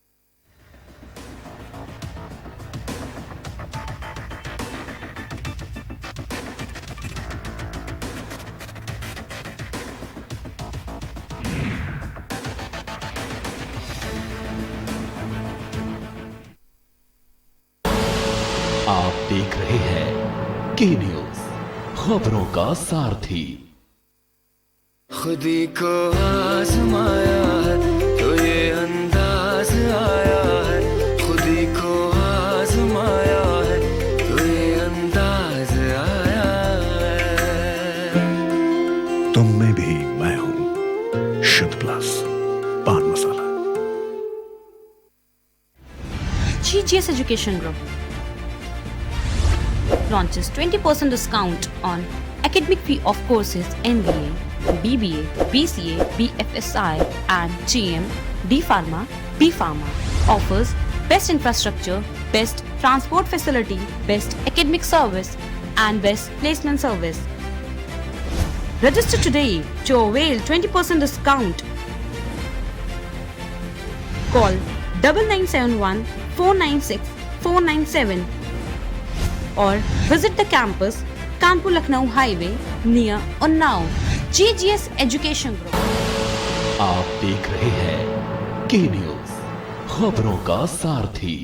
आप देख रहे हैं के न्यूज, खबरों का सारथी। खुदी को आजमाया है तो ये अंदाज आया है, खुदी को आजमाया है तो ये अंदाज आया है। तुम में भी मैं हूं, शुद्ध प्लस पान मसाला। GGS Education Group launches 20% discount on academic fee of courses MBA, BBA, BCA, BFSI and GM, D Pharma, B Pharma. Offers best infrastructure, best transport facility, best academic service and best placement service. Register today to avail 20% discount. Call 9971 496 497 or visit the campus Kanpur Lucknow Highway near Unnao. GGS Education Group. आप देख रहे हैं के न्यूज, खबरों का सारथी।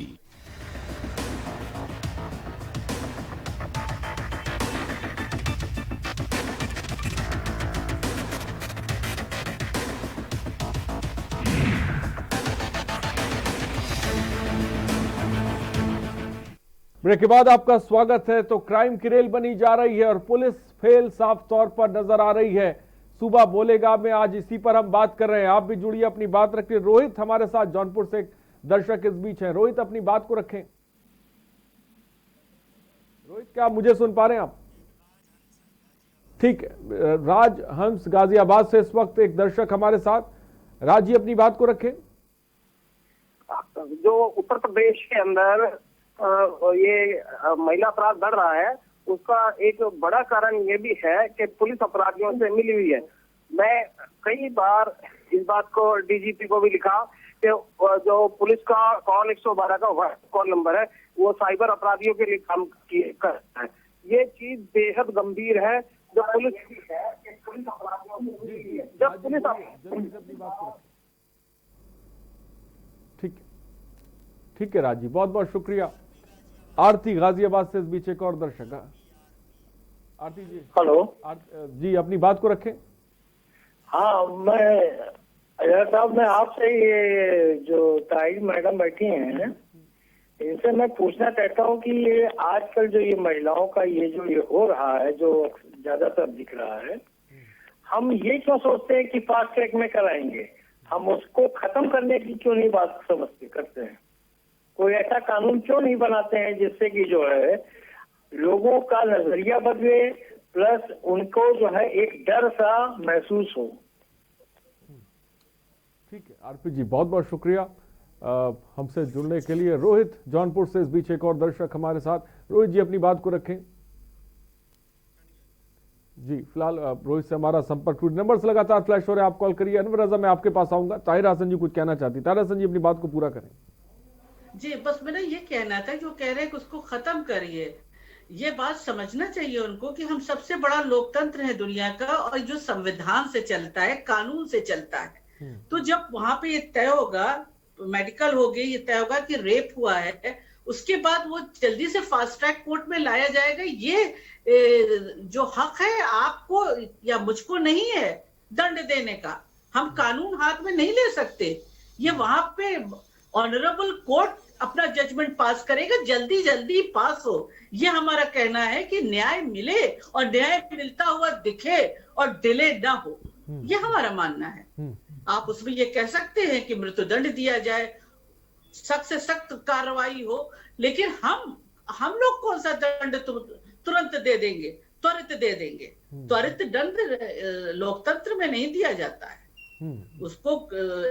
ब्रेक के बाद आपका स्वागत है। तो क्राइम की रेल बनी जा रही है और पुलिस फेल साफ तौर पर नजर आ रही है। सुबह बोलेगा में आज इसी पर हम बात कर रहे हैं। आप भी जुड़िए, अपनी बात रखिए। रोहित हमारे साथ जौनपुर से एक दर्शक इस बीच हैं। रोहित अपनी बात को रखें। रोहित क्या आप मुझे सुन पा रहे हैं आप? ठीक है। राज हंस गाजियाबाद से इस वक्त एक दर्शक हमारे साथ। राज जी अपनी बात को रखें। जो उत्तर प्रदेश के अंदर ये महिला अपराध बढ़ रहा है, उसका एक बड़ा कारण ये भी है कि पुलिस अपराधियों से मिली हुई है। मैं कई बार इस बात को डीजीपी को भी लिखा कि जो पुलिस का कॉल 112 का व्हाट्सएप कॉल नंबर है वो साइबर अपराधियों के लिए काम करता है। ये चीज बेहद गंभीर है। जो पुलिस अपराधियों से मिली हुई है, जब पुलिस ठीक है राज जी, बहुत बहुत शुक्रिया। आरती गाजियाबाद से इस बीच एक और दर्शक। आरती जी हेलो जी अपनी बात को रखें। हाँ मैं साहब मैं आपसे ये जो ताई मैडम बैठी हैं इनसे मैं पूछना चाहता हूँ कि ये आजकल जो ये महिलाओं का ये जो ये हो रहा है जो ज्यादातर दिख रहा है, हम ये क्यों सोचते हैं कि फास्ट ट्रैक में कराएंगे, हम उसको खत्म करने की क्यों नहीं बात करते हैं? कोई ऐसा कानून क्यों नहीं बनाते हैं जिससे कि जो है लोगों का नजरिया बदले, प्लस उनको जो है एक डर सा महसूस हो। ठीक है आरपी जी, बहुत बहुत शुक्रिया हमसे जुड़ने के लिए। रोहित जौनपुर से इस बीच एक और दर्शक हमारे साथ। रोहित जी अपनी बात को रखें। जी फिलहाल रोहित से हमारा संपर्क टूट। नंबर से लगातार फ्लैश हो रहे हैं, आप कॉल करिए। अनवर रजा मैं आपके पास आऊंगा। ताहिर हसन जी कुछ कहना चाहती। ताहिर हसन जी अपनी बात को पूरा करें। जी बस मेरा ये कहना था कि वो कह रहे हैं कि उसको खत्म करिए। ये बात समझना चाहिए उनको कि हम सबसे बड़ा लोकतंत्र है दुनिया का और जो संविधान से चलता है, कानून से चलता है। तो जब वहां पे ये तय होगा, मेडिकल हो गई, ये तय होगा कि रेप हुआ है, उसके बाद वो जल्दी से फास्ट ट्रैक कोर्ट में लाया जाएगा। ये जो हक है आपको या मुझको नहीं है दंड देने का। हम कानून हाथ में नहीं ले सकते। ये वहां पे ऑनरेबल कोर्ट अपना जजमेंट पास करेगा, जल्दी जल्दी पास हो। ये हमारा कहना है कि न्याय मिले और न्याय मिलता हुआ दिखे और डिले ना हो। ये हमारा मानना है। आप उसमें ये कह सकते हैं कि मृत्युदंड दिया जाए, सख्त से सख्त कार्रवाई हो, लेकिन हम लोग कौन सा दंड तुरंत तुरंत दे देंगे, त्वरित दे देंगे। त्वरित दंड लोकतंत्र में नहीं दिया जाता है, उसको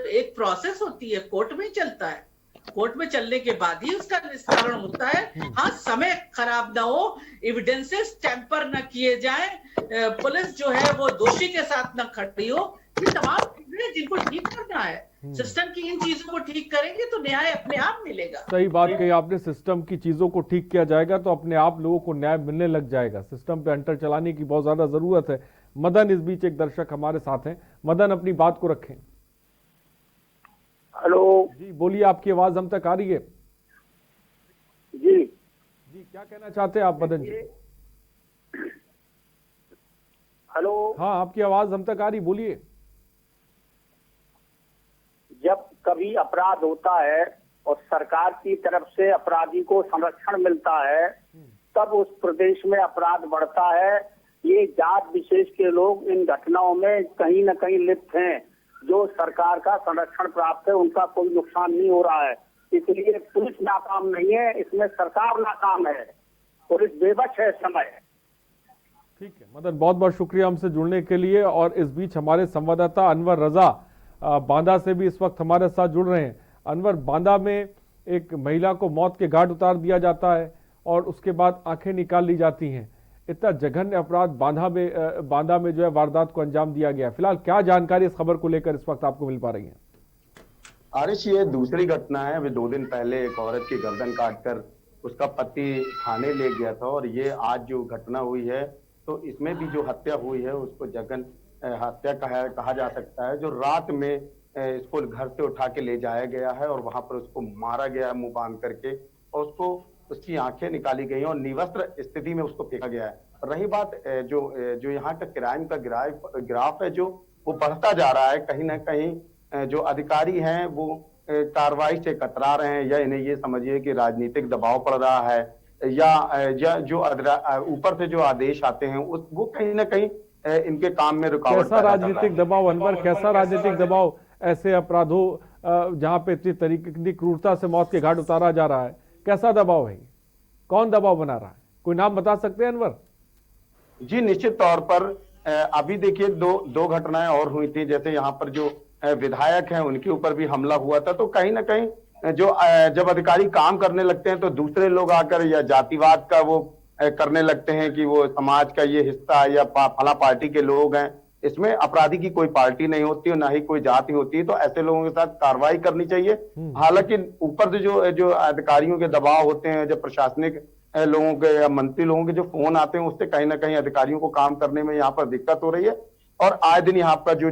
एक प्रोसेस होती है, कोर्ट में चलता है, कोर्ट में चलने के बाद ही उसका निस्तारण होता है। हाँ, समय खराब ना हो, एविडेंसेस टेम्पर न किए जाएं, पुलिस जो है वो दोषी के साथ न खड़ी हो, ये तमाम चीजें जिनको ठीक करना है। सिस्टम की इन चीजों को ठीक करेंगे तो न्याय अपने आप मिलेगा। सही बात कही आपने, सिस्टम की चीजों को ठीक किया जाएगा तो अपने आप लोगों को न्याय मिलने लग जाएगा। सिस्टम पे हंटर चलाने की बहुत ज्यादा जरूरत है। मदन इस बीच एक दर्शक हमारे साथ हैं। मदन, अपनी बात को रखें। हेलो जी बोलिए, आपकी आवाज हम तक आ रही है। जी क्या कहना चाहते हैं आप मदन जी? हेलो, हाँ, आपकी आवाज हम तक आ रही, बोलिए। जब कभी अपराध होता है और सरकार की तरफ से अपराधी को संरक्षण मिलता है, तब उस प्रदेश में अपराध बढ़ता है। ये जात विशेष के लोग इन घटनाओं में कहीं न कहीं लिप्त हैं। जो सरकार का संरक्षण प्राप्त है उनका कोई नुकसान नहीं हो रहा है, इसलिए पुलिस नाकाम नहीं है, इसमें सरकार नाकाम है, पुलिस बेबस है इस समय। ठीक है मदन, बहुत बहुत शुक्रिया हमसे जुड़ने के लिए। और इस बीच हमारे संवाददाता अनवर रजा बांदा से भी इस वक्त हमारे साथ जुड़ रहे हैं। अनवर, बांदा में एक महिला को मौत के घाट उतार दिया जाता है और उसके बाद आंखें निकाल ली जाती हैं। इतना जघन्य अपराध बांदा में जो है वारदात को अंजाम दिया गया। फिलहाल क्या जानकारी इस खबर को लेकर इस वक्त आपको मिल पा रही है? आरिश, ये दूसरी घटना है। अभी 2 दिन पहले एक औरत की गर्दन काटकर उसका पति थाने ले गया था, और ये आज जो घटना हुई है तो इसमें भी जो हत्या हुई है उसको जघन हत्या कहा जा सकता है। जो रात में इसको घर से उठा के ले जाया गया है और वहां पर उसको मारा गया है मुंह बांध करके, और उसकी आंखें निकाली गई और निवस्त्र स्थिति में उसको फेंका गया है। रही बात जो यहाँ का क्राइम का ग्राफ है जो वो बढ़ता जा रहा है, कहीं ना कहीं जो अधिकारी हैं वो कार्रवाई से कतरा रहे हैं, या इन्हें ये समझिए कि राजनीतिक दबाव पड़ रहा है, या जो ऊपर से जो आदेश आते हैं वो कहीं ना कहीं इनके काम में रुकावट। कैसा राजनीतिक दबाव अनवर, कैसा राजनीतिक दबाव ऐसे अपराधों जहां पे इतनी क्रूरता से मौत के घाट उतारा जा रहा है? कैसा दबाव है? कौन दबाव बना रहा है? कोई नाम बता सकते हैं अनवर? जी निश्चित तौर पर अभी देखिए दो घटनाएं और हुई थी। जैसे यहाँ पर जो विधायक हैं उनके ऊपर भी हमला हुआ था, तो कहीं ना कहीं जब अधिकारी काम करने लगते हैं तो दूसरे लोग आकर या जातिवाद का वो करने लगते हैं कि वो समाज का ये हिस्सा या फला पार्टी के लोग हैं। इसमें अपराधी की कोई पार्टी नहीं होती और ना ही कोई जाति होती है, तो ऐसे लोगों के साथ कार्रवाई करनी चाहिए। हालांकि ऊपर से जो अधिकारियों के दबाव होते हैं, जब प्रशासनिक लोगों के या मंत्री लोगों के जो फोन आते हैं, उससे कहीं ना कहीं अधिकारियों को काम करने में यहाँ पर दिक्कत हो रही है। और आए दिन यहाँ पर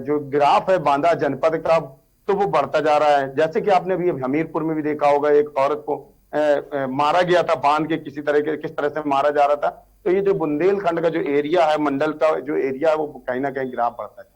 जो ग्राफ है बांदा जनपद का, तो वो बढ़ता जा रहा है। जैसे कि आपने अभी हमीरपुर में भी देखा होगा, एक औरत को मारा गया था बांध के, किस तरह से मारा जा रहा था। तो ये जो बुंदेलखंड का जो एरिया है, मंडल का जो एरिया है, वो कहीं ना कहीं ग्राफ बढ़ता है।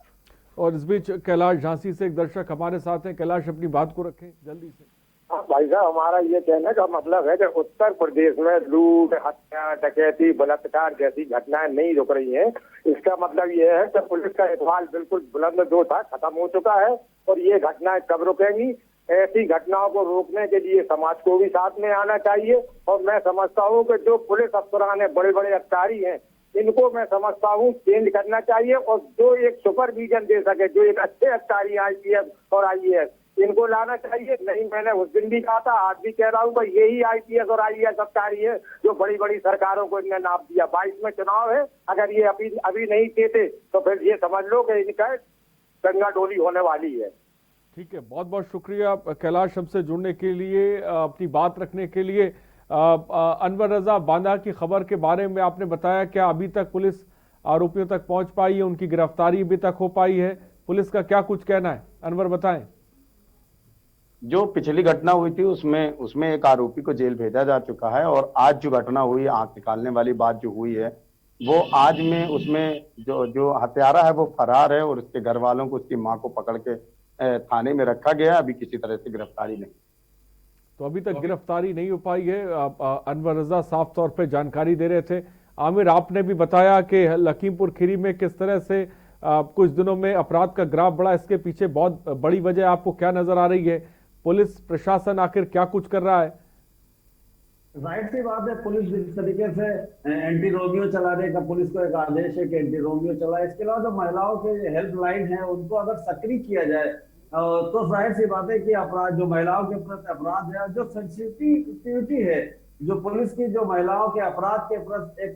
और इस बीच कैलाश झांसी से एक दर्शक हमारे साथ हैं। कैलाश, अपनी बात को रखें जल्दी से। हाँ भाई साहब, हमारा ये कहने का मतलब है कि उत्तर प्रदेश में लूट, हत्या, डकैती, बलात्कार जैसी घटनाएं नहीं रुक रही हैं। इसका मतलब ये है कि पुलिस का इकबाल बिल्कुल बुलंद जो था खत्म हो चुका है, और ये घटनाएं कब रुकेंगी? ऐसी घटनाओं को रोकने के लिए समाज को भी साथ में आना चाहिए। और मैं समझता हूँ कि जो पुलिस अफसरान है, बड़े बड़े अधिकारी हैं, इनको मैं समझता हूँ चेंज करना चाहिए, और जो एक सुपरविजन दे सके, जो एक अच्छे अधिकारी IPS और IAS, इनको लाना चाहिए। नहीं, मैंने उस दिन भी कहा था, आज भी कह रहा हूँ कि यही IPS और IAS अधिकारी है जो बड़ी बड़ी सरकारों को इन्हें नाप दिया। 22 में चुनाव है, अगर ये अभी नहीं देते तो फिर ये समझ लो कि इनका गंगा डोली होने वाली है। ठीक है, बहुत बहुत शुक्रिया कैलाश हमसे जुड़ने के लिए, अपनी बात रखने के लिए। अनवर रजा, बांदा की खबर के बारे में आपने बताया, क्या अभी तक पुलिस आरोपियों तक पहुंच पाई है? उनकी गिरफ्तारी अभी तक हो पाई है? पुलिस का क्या कुछ कहना है? अनवर बताएं। जो पिछली घटना हुई थी उसमें एक आरोपी को जेल भेजा जा चुका है, और आज जो घटना हुई, आंख निकालने वाली बात जो हुई है, वो आज में उसमें जो हत्यारा है वो फरार है, और उसके घर वालों को, उसकी मां को पकड़ के थाने में रखा गया। अभी किसी तरह से गिरफ्तारी नहीं, तो अभी तक गिरफ्तारी नहीं हो पाई है। अनवर रजा साफ तौर पे जानकारी दे रहे थे। आमिर, आपने भी बताया कि लखीमपुर खीरी में किस तरह से कुछ दिनों में अपराध का ग्राफ बढ़ा, इसके पीछे बहुत बड़ी वजह आपको क्या नजर आ रही है? पुलिस प्रशासन आखिर क्या कुछ कर रहा है? जाहिर सी बात है, पुलिस जिस तरीके से एंटी रोमियो चलाने का पुलिस को एक आदेश है कि एंटी रोमियो चला, इसके अलावा जो महिलाओं के हेल्पलाइन है उनको अगर सक्रिय किया जाए तो जाहिर सी बात है कि अपराध, जो महिलाओं के प्रति अपराध है, जो सेंसिटिविटी है जो पुलिस की, जो महिलाओं के अपराध के प्रति एक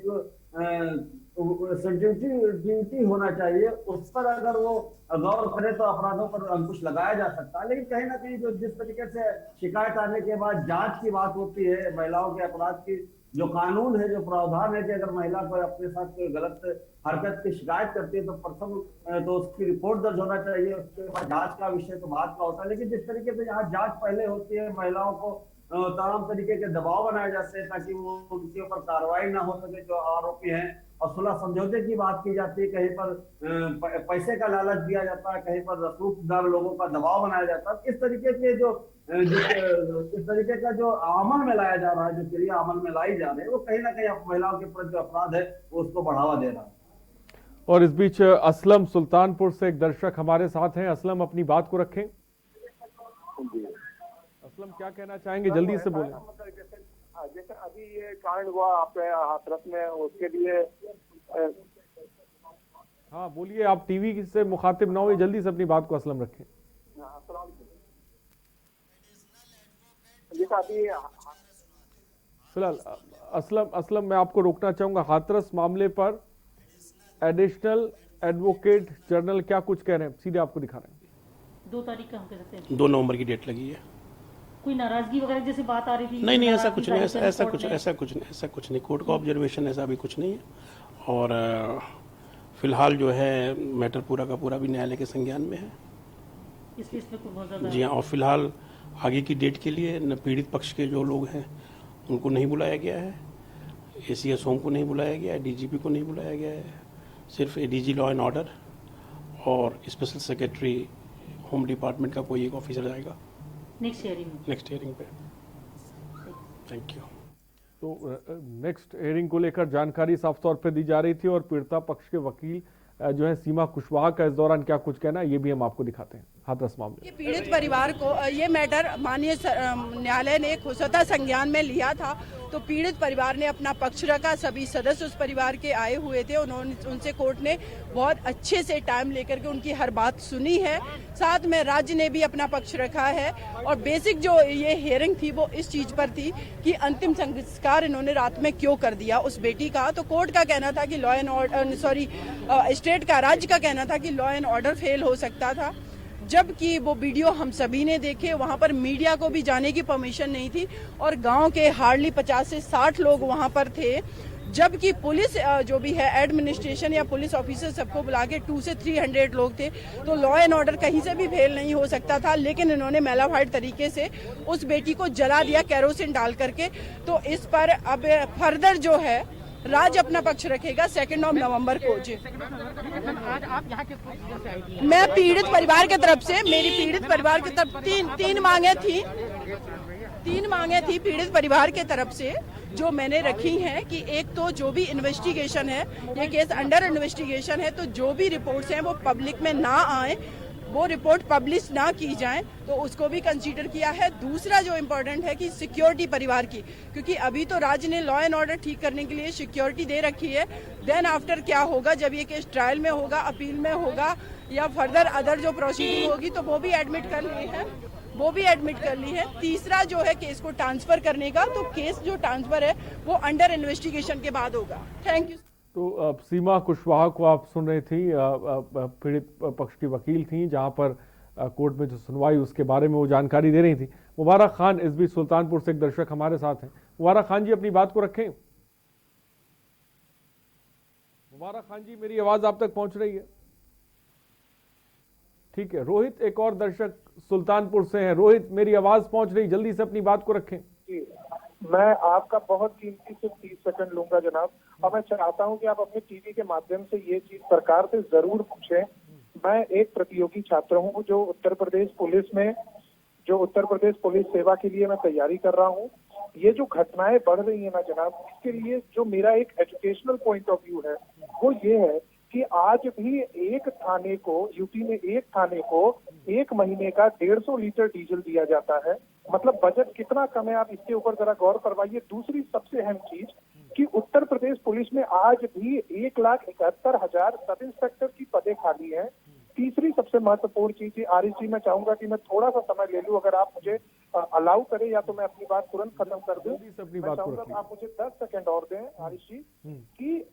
सेंसिटिविटी होना चाहिए, उस पर अगर वो गौर करे तो अपराधों पर अंकुश लगाया जा सकता है। लेकिन कहीं ना कहीं जो जिस तरीके से शिकायत आने के बाद जांच की बात होती है, महिलाओं के अपराध की जो कानून है, जो प्रावधान है कि अगर महिला को अपने साथ कोई गलत हरकत की शिकायत करती है तो प्रथम तो उसकी रिपोर्ट दर्ज होना चाहिए, उसके बाद जांच का विषय तो बात का होता है। लेकिन जिस तरीके से यहाँ जांच पहले होती है, महिलाओं को तमाम तरीके के दबाव बनाए जाते हैं ताकि वो उनके ऊपर कार्रवाई ना हो सके जो आरोपी हैं, और सुलह समझौते की बात की जाती है, कहीं पर पैसे का लालच दिया जाता है, कहीं पर रसूखदार लोगों का दबाव बनाया जाता है। इस तरीके के इस तरीके का जो अमल में लाया जा रहा है, जो क्रिया अमल में लाई जा रही है, वो कहीं ना कहीं महिलाओं के प्रति जो अपराध है वो उसको बढ़ावा दे रहा है। और इस बीच असलम सुल्तानपुर से एक दर्शक हमारे साथ हैं। असलम, अपनी बात को रखें। असलम, क्या कहना चाहेंगे, जल्दी से बोलें। जैसे अभी ये कांड हुआ आपके हाथरस में, उसके लिए हाँ बोलिए, आप टीवी से मुखातिब ना हो, जल्दी से अपनी बात को असलम रखें। फिलहाल असलम मैं आपको रोकना चाहूंगा, हाथरस मामले पर एडिशनल एडवोकेट जनरल क्या कुछ कह रहे हैं, सीधे आपको दिखा रहे हैं। 2 तारीख का हम कह सकते हैं, 2 नवंबर की डेट लगी है। कोई नाराजगी वगैरह जैसे बात आ रही थी? नहीं, ऐसा कुछ नहीं, ऐसा कुछ नहीं, कोर्ट का ऑब्जर्वेशन ऐसा भी कुछ नहीं है। और फिलहाल जो है मैटर पूरा का पूरा भी न्यायालय के संज्ञान में है। इस केस में बहुत ज्यादा जी हाँ, और फिलहाल आगे की डेट के लिए न पीड़ित पक्ष के जो लोग हैं उनको नहीं बुलाया गया है, ACS होम को नहीं बुलाया गया है, DGP को नहीं बुलाया गया है, सिर्फ ADG लॉ एंड ऑर्डर और स्पेशल सेक्रेटरी होम डिपार्टमेंट का कोई एक ऑफिसर जाएगा नेक्स्ट हियरिंग पे। Thank you. तो नेक्स्ट हियरिंग को लेकर जानकारी साफ तौर पे दी जा रही थी, और पीड़िता पक्ष के वकील जो है सीमा कुशवाहा का इस दौरान क्या कुछ कहना है ये भी हम आपको दिखाते हैं। हाथरस मामले ये पीड़ित परिवार को ये मैटर माननीय न्यायालय ने खुसता संज्ञान में लिया था, तो पीड़ित परिवार ने अपना पक्ष रखा। सभी सदस्य उस परिवार के आए हुए थे, उनसे कोर्ट ने बहुत अच्छे से टाइम लेकर के उनकी हर बात सुनी है। साथ में राज्य ने भी अपना पक्ष रखा है, और बेसिक जो ये हियरिंग थी वो इस चीज पर थी कि अंतिम संस्कार इन्होंने रात में क्यों कर दिया उस बेटी का। तो कोर्ट का कहना था कि लॉ एंड ऑर्डर, स्टेट का, राज्य का कहना था कि लॉ एंड ऑर्डर फेल हो सकता था, जबकि वो वीडियो हम सभी ने देखे, वहां पर मीडिया को भी जाने की परमिशन नहीं थी, और गांव के हार्डली 50 से 60 लोग वहां पर थे, जबकि पुलिस जो भी है एडमिनिस्ट्रेशन या पुलिस ऑफिसर सबको बुला के 200 से 300 लोग थे। तो लॉ एंड ऑर्डर कहीं से भी फेल नहीं हो सकता था, लेकिन इन्होंने मेलाफाइड तरीके से उस बेटी को जला दिया केरोसिन डाल करके। तो इस पर अब फर्दर जो है राज्य अपना पक्ष रखेगा 2 नवंबर को। जी, आज आप यहाँ के मैं पीड़ित परिवार की तरफ से, मेरी पीड़ित परिवार की तरफ तीन मांगे थी पीड़ित परिवार की तरफ से, जो मैंने रखी हैं कि एक तो जो भी इन्वेस्टिगेशन है, ये केस अंडर इन्वेस्टिगेशन है, तो जो भी रिपोर्ट्स हैं वो पब्लिक में ना आए, वो रिपोर्ट पब्लिश ना की जाए, तो उसको भी कंसीडर किया है। दूसरा जो इम्पोर्टेंट है कि सिक्योरिटी परिवार की, क्योंकि अभी तो राज्य ने लॉ एंड ऑर्डर ठीक करने के लिए सिक्योरिटी दे रखी है, देन आफ्टर क्या होगा जब ये केस ट्रायल में होगा, अपील में होगा, या फर्दर अदर जो प्रोसीडिंग होगी, तो वो भी एडमिट कर ली है। तीसरा जो है केस को ट्रांसफर करने का, तो केस जो ट्रांसफर है वो अंडर इन्वेस्टिगेशन के बाद होगा। Thank you. तो सीमा कुशवाहा को आप सुन रही थी, पीड़ित पक्ष की वकील थी, जहां पर कोर्ट में जो सुनवाई उसके बारे में वो जानकारी दे रही थी। मुबारक खान इस बीच सुल्तानपुर से एक दर्शक हमारे साथ हैं। मुबारक खान जी, अपनी बात को रखें। मुबारक खान जी, मेरी आवाज आप तक पहुंच रही है? ठीक है। रोहित एक और दर्शक सुल्तानपुर से हैं। रोहित, मेरी आवाज पहुंच रही, जल्दी से अपनी बात को रखें। जी, मैं आपका बहुत कीमती सिर्फ 30 सेकंड लूंगा जनाब, और मैं चाहता हूं कि आप अपने टीवी के माध्यम से ये चीज सरकार से जरूर पूछें। मैं एक प्रतियोगी छात्र हूं जो उत्तर प्रदेश पुलिस सेवा के लिए मैं तैयारी कर रहा हूं। ये जो घटनाएं बढ़ रही है ना जनाब, इसके लिए जो मेरा एक एजुकेशनल पॉइंट ऑफ व्यू है वो ये है कि आज भी एक थाने को, यूपी में एक थाने को 1 महीने का 150 लीटर डीजल दिया जाता है, मतलब बजट कितना कम है, आप इसके ऊपर जरा गौर करवाइए। दूसरी सबसे अहम चीज कि उत्तर प्रदेश पुलिस में आज भी 1,71,000 सब इंस्पेक्टर की पदें खाली हैं। तीसरी सबसे महत्वपूर्ण चीज है आरिश जी, मैं चाहूंगा कि मैं थोड़ा सा समय ले लूं, अगर आप मुझे अलाउ करें, या तो मैं अपनी बात तुरंत खत्म कर दूं। मैं चाहूंगा आप मुझे 10 सेकंड और दें आरिश जी। कि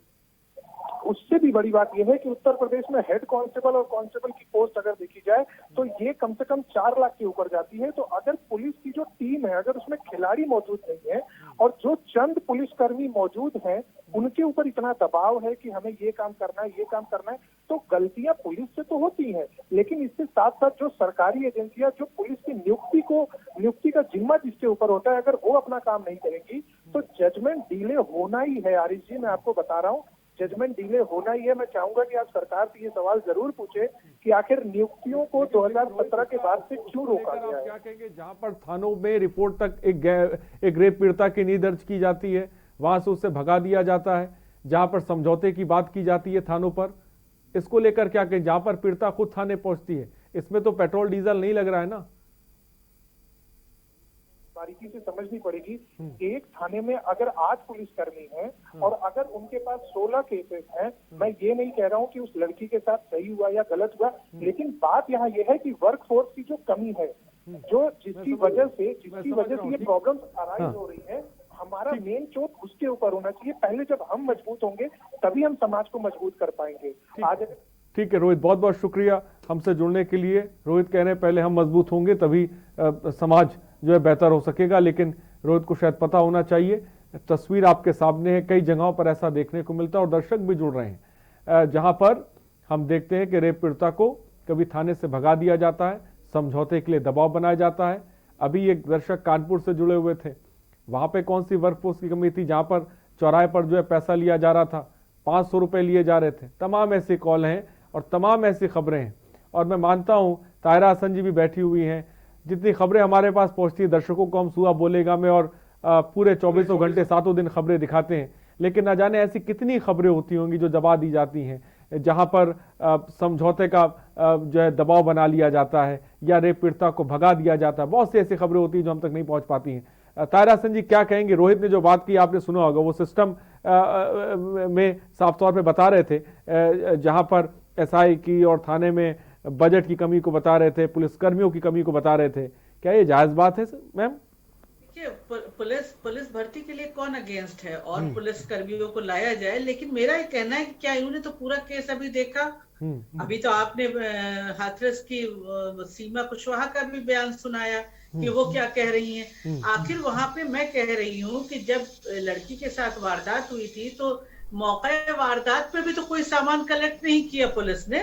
उससे भी बड़ी बात यह है कि उत्तर प्रदेश में हेड कांस्टेबल और कांस्टेबल की पोस्ट अगर देखी जाए तो ये कम से कम 4 लाख के ऊपर जाती है। तो अगर पुलिस की जो टीम है, अगर उसमें खिलाड़ी मौजूद नहीं है और जो चंद पुलिसकर्मी मौजूद हैं उनके ऊपर इतना दबाव है कि हमें ये काम करना है, ये काम करना है, तो गलतियां पुलिस से तो होती हैं, लेकिन इसके साथ साथ जो सरकारी एजेंसियां जो पुलिस की नियुक्ति का जिम्मा जिसके ऊपर होता है, अगर वो अपना काम नहीं करेंगी तो जजमेंट डिले होना ही है। आरिश जी, मैं आपको बता रहा हूँ, जजमेंट डिले होना ही है। मैं चाहूंगा कि आप सरकार से ये सवाल जरूर पूछे कि आखिर नियुक्तियों को 2017 के बाद से क्यों रोका गया है। क्या कहेंगे, जहां पर थानों में रिपोर्ट तक एक रेप पीड़िता की नहीं दर्ज की जाती है, वहां से उससे भगा दिया जाता है, जहां पर समझौते की बात की जाती है थानों पर, इसको लेकर क्या कहें, जहां पर पीड़िता खुद थाने पहुंचती है, इसमें तो पेट्रोल डीजल नहीं लग रहा है ना। बारीकी से समझनी पड़ेगी। एक थाने में अगर 8 पुलिसकर्मी हैं और अगर उनके पास 16 केसेस हैं, मैं ये नहीं कह रहा हूँ कि उस लड़की के साथ सही हुआ या गलत हुआ, लेकिन बात यहाँ यह है कि वर्क फोर्स की जो कमी है, जो जिसकी वजह से ये प्रॉब्लम्स अराइज हो रही है, हमारा मेन चोट उसके ऊपर होना चाहिए। पहले जब हम मजबूत होंगे तभी हम समाज को मजबूत कर पाएंगे। आज ठीक है रोहित, बहुत बहुत शुक्रिया हमसे जुड़ने के लिए। रोहित कह रहे हैं पहले हम मजबूत होंगे तभी समाज जो है बेहतर हो सकेगा, लेकिन रोहित को शायद पता होना चाहिए। तस्वीर आपके सामने है, कई जगहों पर ऐसा देखने को मिलता है और दर्शक भी जुड़ रहे हैं, जहां पर हम देखते हैं कि रेप पीड़िता को कभी थाने से भगा दिया जाता है, समझौते के लिए दबाव बनाया जाता है। अभी एक दर्शक कानपुर से जुड़े हुए थे, वहां पे कौन सी वर्कफोर्स की कमी थी जहां पर चौराहे पर जो है पैसा लिया जा रहा था, 500 रुपए लिए जा रहे थे। तमाम ऐसी कॉल हैं और तमाम ऐसी खबरें हैं, और मैं मानता हूं ताहिरा हसन जी भी बैठी हुई हैं। जितनी खबरें हमारे पास पहुंचती है, दर्शकों को हम सुबह बोलेगा में और पूरे 24 घंटे 7 दिन खबरें दिखाते हैं, लेकिन न जाने ऐसी कितनी खबरें होती होंगी जो दबा दी जाती हैं, जहां पर समझौते का जो है दबाव बना लिया जाता है या रेप पीड़िता को भगा दिया जाता है। बहुत सी ऐसी खबरें होती हैं जो हम तक नहीं पहुंच पाती हैं। ताहिरा हसन जी क्या कहेंगे? रोहित ने जो बात की आपने सुना होगा, वो सिस्टम में साफ तौर पे बता रहे थे, जहां पर एसआई की और थाने में बजट की कमी को बता रहे थे, पुलिसकर्मियों की कमी को बता रहे थे। क्या ये जायज बात है मैम? देखिए, पुलिस भर्ती के लिए कौन अगेंस्ट है और पुलिस कर्मियों को लाया जाए, लेकिन मेरा ये कहना है कि क्या इन्होंने तो पूरा केस अभी देखा? अभी तो आपने हाथरस की सीमा कुशवाहा का भी बयान सुनाया कि वो क्या कह रही हैं। आखिर वहां पे मैं कह रही हूँ कि जब लड़की के साथ वारदात हुई थी तो मौके वारदात पे भी तो कोई सामान कलेक्ट नहीं किया पुलिस ने,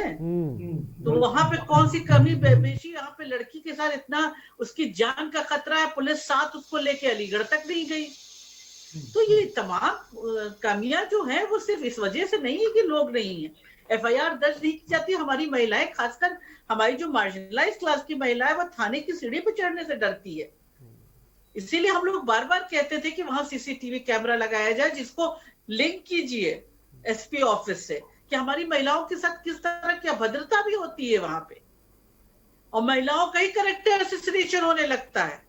तो वहां पे कौन सी कमी बेशी? यहाँ पे लड़की के साथ इतना उसकी जान का खतरा है, पुलिस साथ उसको लेके अलीगढ़ तक नहीं गई। तो ये तमाम कमियां जो है वो सिर्फ इस वजह से नहीं है कि लोग नहीं है, एफआईआर दर्ज नहीं की जाती। हमारी महिलाएं, खासकर हमारी जो मार्जिनलाइज क्लास की महिला है, वो थाने की सीढ़ी पे चढ़ने से डरती है। इसीलिए हम लोग बार बार कहते थे कि वहां सीसीटीवी कैमरा लगाया जाए, जिसको लिंक कीजिए एसपी ऑफिस से कि हमारी महिलाओं के साथ किस तरह की अभद्रता भी होती है वहां पे, और महिलाओं का ही कैरेक्टर असोसिएशन होने लगता है।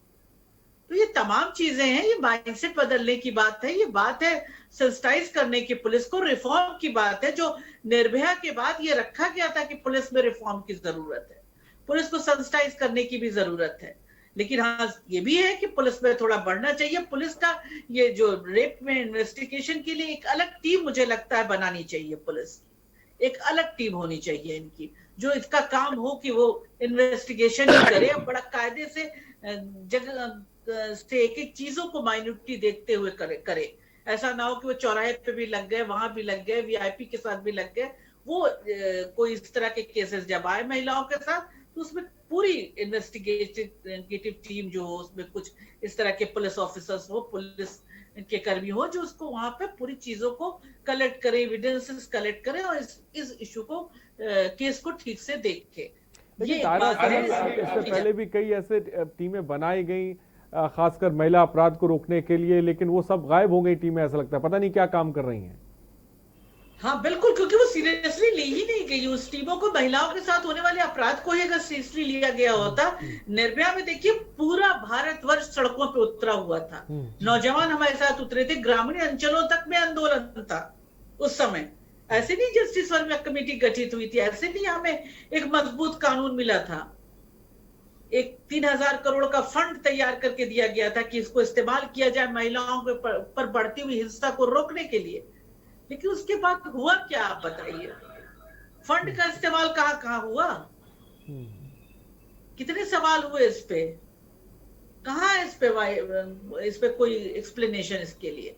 तो ये तमाम चीजें हैं, ये माइंडसेट बदलने की बात है, ये बात है सेंसिटाइज करने की, पुलिस को रिफॉर्म की बात है। जो निर्भया के बाद ये रखा गया था कि पुलिस में रिफॉर्म की जरूरत है, पुलिस को सेंसिटाइज करने की भी जरूरत है, लेकिन हाँ ये भी है कि पुलिस में थोड़ा बढ़ना चाहिए। पुलिस का ये जो रेप में इन्वेस्टिगेशन के लिए एक अलग टीम मुझे लगता है बनानी चाहिए, पुलिस की एक अलग टीम होनी चाहिए इनकी, जो इसका काम हो कि वो इन्वेस्टिगेशन ही करे, बड़ा कायदे से जगह से एक एक चीजों को माइन्यूटली देखते हुए करे। ऐसा ना हो कि वो चौराहे पे भी लग गए, वहां भी लग गए, वीआईपी के साथ भी लग गए। वो कोई इस तरह के केसेस जब आए महिलाओं के साथ, तो उसमें पूरी इन्वेस्टिगेटिव टीम जो हो, उसमें कुछ इस तरह के पुलिस ऑफिसर्स हो, पुलिस के कर्मी हो, जो उसको वहां पे पूरी चीजों को कलेक्ट करे, एविडेंसेस कलेक्ट करे और इस इशू को केस को ठीक से देखे। इससे पहले भी कई ऐसे टीमें बनाई गई, खासकर महिला अपराध को रोकने के लिए, लेकिन वो सब गायब हो गई टीमें। ऐसा लगता है पता नहीं क्या काम कर रही हैं। हाँ बिल्कुल, क्योंकि वो सीरियसली ली ही नहीं गई। उस टीमों को, महिलाओं के साथ होने वाले अपराध को ही अगर सीरियसली लिया गया होता, निर्भया में देखिए पूरा भारतवर्ष सड़कों पे उतरा हुआ था, नौजवान हमारे साथ उतरे थे, ग्रामीण अंचलों तक में आंदोलन था उस समय। ऐसे नहीं जस्टिस वर्मा कमेटी गठित हुई थी, ऐसे नहीं हमें एक मजबूत कानून मिला था। एक 3000 करोड़ का फंड तैयार करके दिया गया था कि इसको इस्तेमाल किया जाए महिलाओं के पर बढ़ती हुई हिंसा को रोकने के लिए। लेकिन उसके बाद हुआ क्या, आप बताइए? फंड का इस्तेमाल कहाँ हुआ? कितने सवाल हुए इस पे? कहाँ इस पे कोई एक्सप्लेनेशन इसके लिए?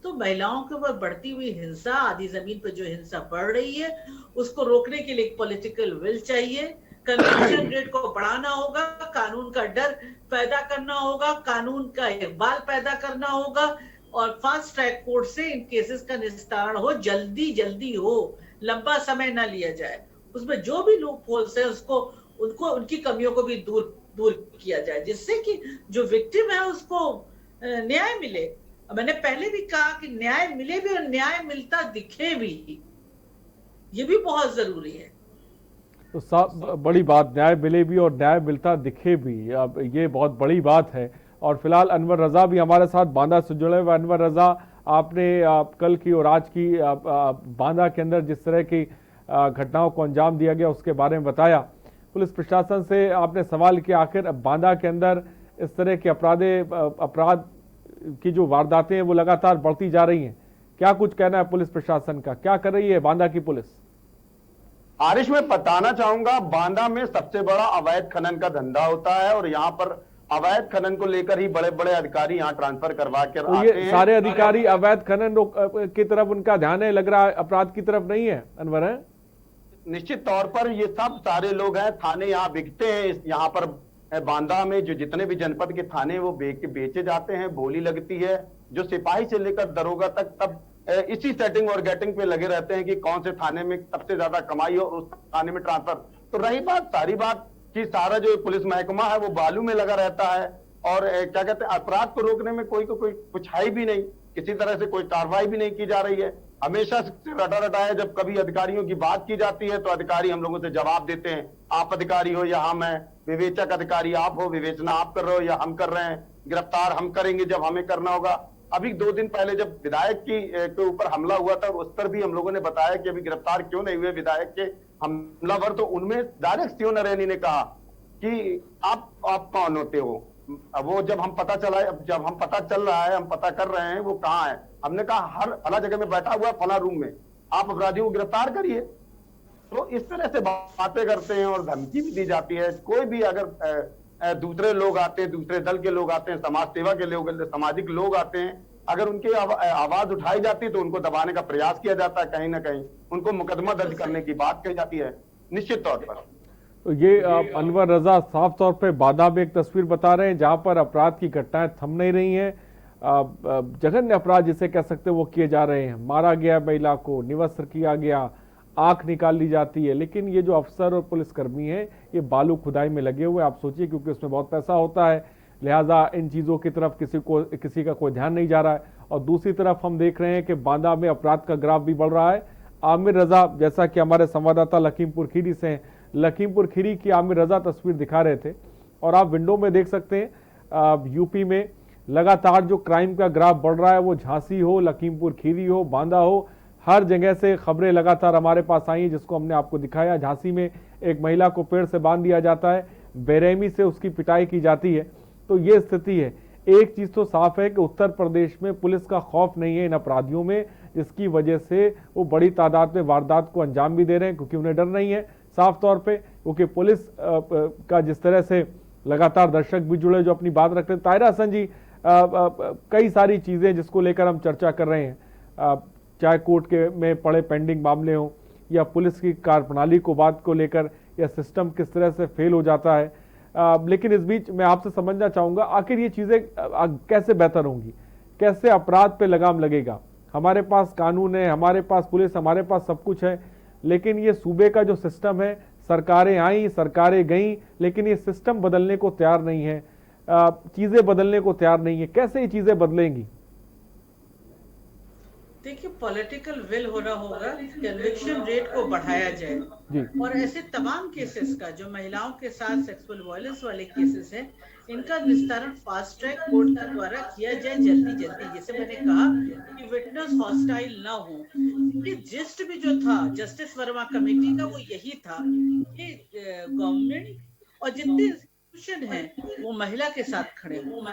तो महिलाओं के ऊपर बढ़ती हुई हिंसा, आधी जमीन पर जो हिंसा बढ़ रही है, उसको रोकने के लिए एक पॉलिटिकल विल चाहिए। कन्विक्शन रेट को बढ़ाना होगा, कानून का डर पैदा करना होगा, कानून का इकबाल पैदा करना होगा, और फास्ट ट्रैक कोर्ट से इन केसेस का निस्तारण हो, जल्दी हो, लंबा समय ना लिया जाए। उसमें जो भी लूप होल्स है उनको उनकी कमियों को भी दूर किया जाए, जिससे कि जो विक्टिम है उसको न्याय मिले। मैंने पहले भी कहा कि न्याय मिले भी और न्याय मिलता दिखे भी, ये भी बहुत जरूरी है। तो बड़ी बात, न्याय मिले भी और न्याय मिलता दिखे भी, अब ये बहुत बड़ी बात है। और फिलहाल अनवर रजा भी हमारे साथ बांदा से जुड़े हुए। अनवर रजा, आपने कल की और आज की बांदा के अंदर जिस तरह की घटनाओं को अंजाम दिया गया उसके बारे में बताया। पुलिस प्रशासन से आपने सवाल किया, आखिर बांदा के अंदर इस तरह के अपराध की जो वारदातें हैं वो लगातार बढ़ती जा रही हैं, क्या कुछ कहना है पुलिस प्रशासन का? क्या कर रही है बांदा की पुलिस? आरिश, मैं बताना चाहूंगा, बांदा में सबसे बड़ा अवैध खनन का धंधा होता है और यहाँ पर अवैध खनन को लेकर ही बड़े बड़े अधिकारी यहाँ ट्रांसफर करवा के तो ये सारे अधिकारी अवैध खनन की तरफ उनका ध्यान है, लग रहा है अपराध की तरफ नहीं है अनवर है? निश्चित तौर पर ये सब सारे लोग हैं, थाने यहाँ बिकते हैं। यहाँ पर बांदा में जो जितने भी जनपद के थाने वो बेचे जाते हैं, बोली लगती है। जो सिपाही से लेकर दरोगा तक सब इसी सेटिंग और गेटिंग पे लगे रहते हैं कि कौन से थाने में सबसे ज्यादा कमाई हो उस थाने में ट्रांसफर। तो रही सारी बात कि सारा जो पुलिस महकमा है वो बालू में लगा रहता है और क्या कहते हैं, अपराध को रोकने में कोई कुछ है भी नहीं, किसी तरह से कोई कार्रवाई भी नहीं की जा रही है। हमेशा से रटा है, जब कभी अधिकारियों की बात की जाती है तो अधिकारी हम लोगों से जवाब देते हैं, आप अधिकारी हो या हम हैं, विवेचक अधिकारी आप हो, विवेचना आप कर रहे हो या हम कर रहे हैं, गिरफ्तार हम करेंगे जब हमें करना होगा। अभी 2 दिन पहले जब विधायक के ऊपर हमला हुआ था उस पर भी हम लोगों ने बताया कि अभी गिरफ्तार क्यों नहीं हुए विधायक के हमलावर, तो उनमें डायरेक्ट सीओ नरैनी ने कहा कि आप कौन होते हो? वो जब हम पता चल रहा है, हम पता कर रहे हैं वो कहाँ है। हमने कहा हर फला जगह में बैठा हुआ फला रूम में, आप अपराधियों को गिरफ्तार करिए। तो इस तरह से बातें करते हैं और धमकी भी दी जाती है। कोई भी अगर दूसरे लोग आते हैं, दूसरे दल के लोग आते हैं, समाज सेवा के लोग, सामाजिक लोग आते हैं, अगर उनकी आवाज उठाई जाती है तो उनको दबाने का प्रयास किया जाता है, कहीं ना कहीं उनको मुकदमा दर्ज करने की बात कही जाती है निश्चित तौर पर। तो ये अनवर रजा साफ तौर पे बांदा में एक तस्वीर बता रहे हैं जहां पर अपराध की घटनाएं थम नहीं रही हैं, जघन्य अपराध जिसे कह सकते हैं वो किए जा रहे हैं। मारा गया महिला को, निवस्त्र किया गया, आंख निकाल ली जाती है। लेकिन ये जो अफसर और पुलिसकर्मी हैं ये बालू खुदाई में लगे हुए, आप सोचिए, क्योंकि उसमें बहुत पैसा होता है, लिहाजा इन चीज़ों की तरफ किसी का कोई ध्यान नहीं जा रहा है। और दूसरी तरफ हम देख रहे हैं कि बांदा में अपराध का ग्राफ भी बढ़ रहा है। आमिर रजा, जैसा कि हमारे संवाददाता लखीमपुर खीरी से हैं, लखीमपुर खीरी की आमिर रजा तस्वीर दिखा रहे थे और आप विंडो में देख सकते हैं यूपी में लगातार जो क्राइम का ग्राफ बढ़ रहा है, वो झांसी हो, लखीमपुर खीरी हो, बांदा हो, हर जगह से खबरें लगातार हमारे पास आई हैं जिसको हमने आपको दिखाया। झांसी में एक महिला को पेड़ से बांध दिया जाता है, बेरहमी से उसकी पिटाई की जाती है। तो ये स्थिति है। एक चीज तो साफ है कि उत्तर प्रदेश में पुलिस का खौफ नहीं है इन अपराधियों में, जिसकी वजह से वो बड़ी तादाद में वारदात को अंजाम भी दे रहे हैं, क्योंकि उन्हें डर नहीं है साफ तौर पे, क्योंकि पुलिस का जिस तरह से लगातार दर्शक भी जुड़े जो अपनी बात रखते हैं। ताहिरा हसन जी, कई सारी चीजें जिसको लेकर हम चर्चा कर रहे हैं, चाहे कोर्ट के में पड़े पेंडिंग मामले हों या पुलिस की कार्यप्रणाली को बात को लेकर, या सिस्टम किस तरह से फेल हो जाता है, लेकिन इस बीच मैं आपसे समझना चाहूंगा आखिर ये चीजें कैसे बेहतर होंगी, कैसे अपराध पे लगाम लगेगा। हमारे पास कानून है, हमारे पास पुलिस, हमारे पास सब कुछ है, लेकिन ये सूबे का जो सिस्टम है, सरकारें आई, सरकारें गईं, लेकिन ये सिस्टम बदलने को तैयार नहीं है, चीजें बदलने को तैयार नहीं है। कैसे ये चीजें बदलेंगी? देखिए, पॉलिटिकल विल होना होगा, कन्विक्शन रेट को बढ़ाया जाए जी। और ऐसे तमाम केसेस का जो महिलाओं के साथ सेक्सुअल वायलेंस वाले केसेस हैं, इनका निस्तारण फास्ट ट्रैक कोर्ट के द्वारा किया जाए जल्दी जल्दी। जैसे मैंने कहा कि विटनेस हॉस्टाइल ना हो, ये जिस्ट भी जो था जस्टिस वर्मा कमेटी का, वो यही था कि गवर्नमेंट और जितने इंस्टीट्यूशन हैं वो महिला के साथ खड़े होंगे,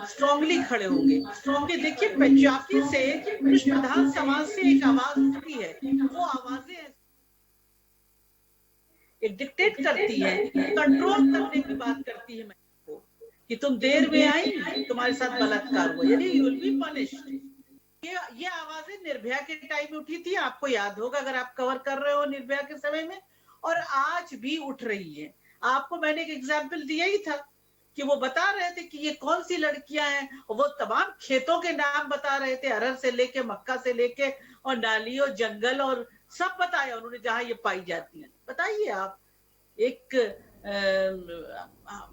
स्ट्रांगली खड़े होंगे। क्योंकि देखिए, 85 से पुरुष प्रधान समाज से एक आवाज उठती है, वो आवाजें एक डिक्टेट करती है, कंट्रोल करने की बात करती है महिला को कि तुम देर में आई, तुम्हारे साथ बलात्कार हुआ, यानी यू विल बी पनिश्ड। ये आवाजें निर्भया के टाइम में उठी थी, आपको याद होगा अगर आप कवर कर रहे हो निर्भया के समय में, और आज भी उठ रही है। आपको मैंने एक एग्जाम्पल दिया ही था कि वो बता रहे थे कि ये कौन सी लड़कियां हैं, और वो तमाम खेतों के नाम बता रहे थे, अरहर से लेके मक्का से लेके और नालियों जंगल और सब बताया उन्होंने जहां ये पाई जाती है। बताइए आप, एक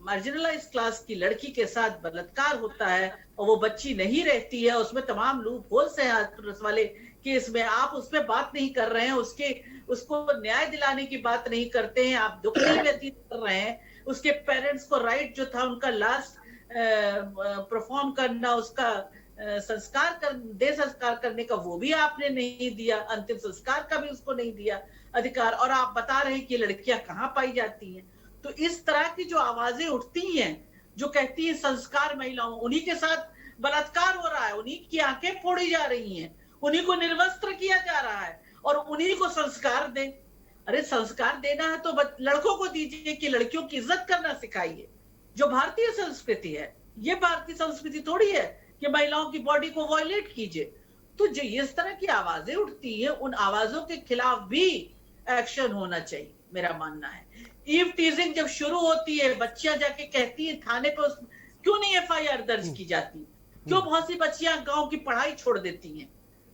मार्जिनलाइज क्लास की लड़की के साथ बलात्कार होता है और वो बच्ची नहीं रहती है, उसमें तमाम लूप होल्स हैं हाथरस वाले केस में, आप उस पर बात नहीं कर रहे हैं, उसको न्याय दिलाने की बात नहीं करते हैं, आप दुख नहीं व्यतीत कर रहे हैं। उसके पेरेंट्स को राइट जो था उनका लास्ट परफॉर्म करना, उसका संस्कार करने का, वो भी आपने नहीं दिया, अंतिम संस्कार का भी उसको नहीं दिया अधिकार, और आप बता रहे हैं कि लड़कियां कहाँ पाई जाती हैं। तो इस तरह की जो आवाजें उठती हैं, जो कहती है संस्कार महिलाओं, उन्हीं के साथ बलात्कार हो रहा है, उन्हीं की आंखें फोड़ी जा रही हैं, उन्हीं को निर्वस्त्र किया जा रहा है और उन्हीं को संस्कार दें। अरे संस्कार देना है तो लड़कों को दीजिए कि लड़कियों की इज्जत करना सिखाइए, जो भारतीय संस्कृति है। ये भारतीय संस्कृति थोड़ी है कि महिलाओं की बॉडी को वायलेट कीजिए। तो जो इस तरह की आवाजें उठती है, उन आवाजों के खिलाफ भी एक्शन होना चाहिए, मेरा मानना है। ईव टीजिंग जब शुरू होती है, बच्चियां जाके कहती है थाने पे, क्यों नहीं FIR दर्ज की जाती? क्यों बहुत सी बच्चियां गांव की पढ़ाई छोड़ देती हैं,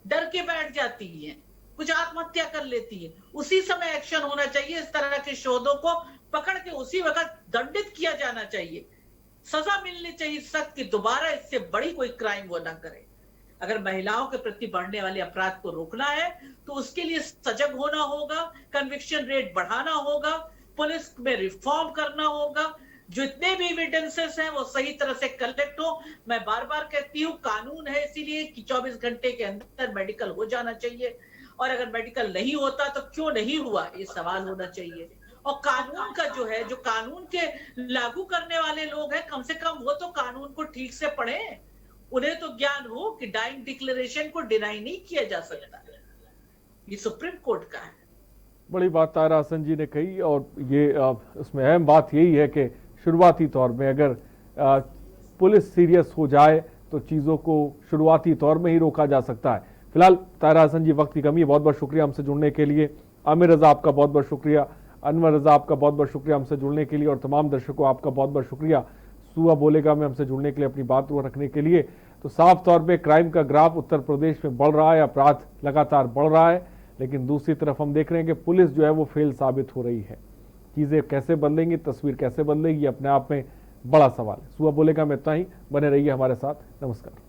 डर के बैठ जाती हैं, कुछ आत्महत्या कर लेती है? उसी समय एक्शन होना चाहिए। इस तरह के शोधों को पकड़ के उसी वक्त दंडित किया जाना चाहिए, सजा मिलनी चाहिए सख्त कि दोबारा इससे बड़ी कोई क्राइम वो ना करे। अगर महिलाओं के प्रति बढ़ने वाले अपराध को रोकना है तो उसके लिए सजग होना होगा, कन्विक्शन रेट बढ़ाना होगा, पुलिस में रिफॉर्म करना होगा, जितने भी एविडेंसेस हैं वो सही तरह से कलेक्ट हो। मैं बार बार कहती हूँ, कानून है इसीलिए कि 24 घंटे के अंदर मेडिकल हो जाना चाहिए, और अगर मेडिकल नहीं होता तो क्यों नहीं हुआ, ये सवाल होना चाहिए। और कानून का जो है, जो कानून के लागू करने वाले लोग हैं, कम से कम वो तो कानून को ठीक से पढ़ें, उन्हें तो ज्ञान हो कि डाइंग डिक्लेरेशन को डिनाई नहीं किया जा सकता। ये सुप्रीम कोर्ट का है। बड़ी बात तायरा हसन जी ने कही, और ये उसमें अहम बात यही है कि शुरुआती तौर में अगर पुलिस सीरियस हो जाए तो चीज़ों को शुरुआती तौर में ही रोका जा सकता है। फिलहाल तायरा हसन जी, वक्त की कमी है, बहुत बहुत शुक्रिया हमसे जुड़ने के लिए। आमिर रजा आपका बहुत बहुत शुक्रिया, अनवर रजा आपका बहुत बहुत शुक्रिया हमसे जुड़ने के लिए, और तमाम दर्शकों आपका बहुत बहुत शुक्रिया सुआ बोलेगा में हमसे जुड़ने के लिए, अपनी बात को रखने के लिए। तो साफ तौर पे क्राइम का ग्राफ उत्तर प्रदेश में बढ़ रहा है, अपराध लगातार बढ़ रहा है, लेकिन दूसरी तरफ हम देख रहे हैं कि पुलिस जो है वो फेल साबित हो रही है। चीज़ें कैसे बदलेंगी, तस्वीर कैसे बदलेगी, अपने आप में बड़ा सवाल है। सुआ बोलेगा में इतना ही, बने रहिए हमारे साथ। नमस्कार।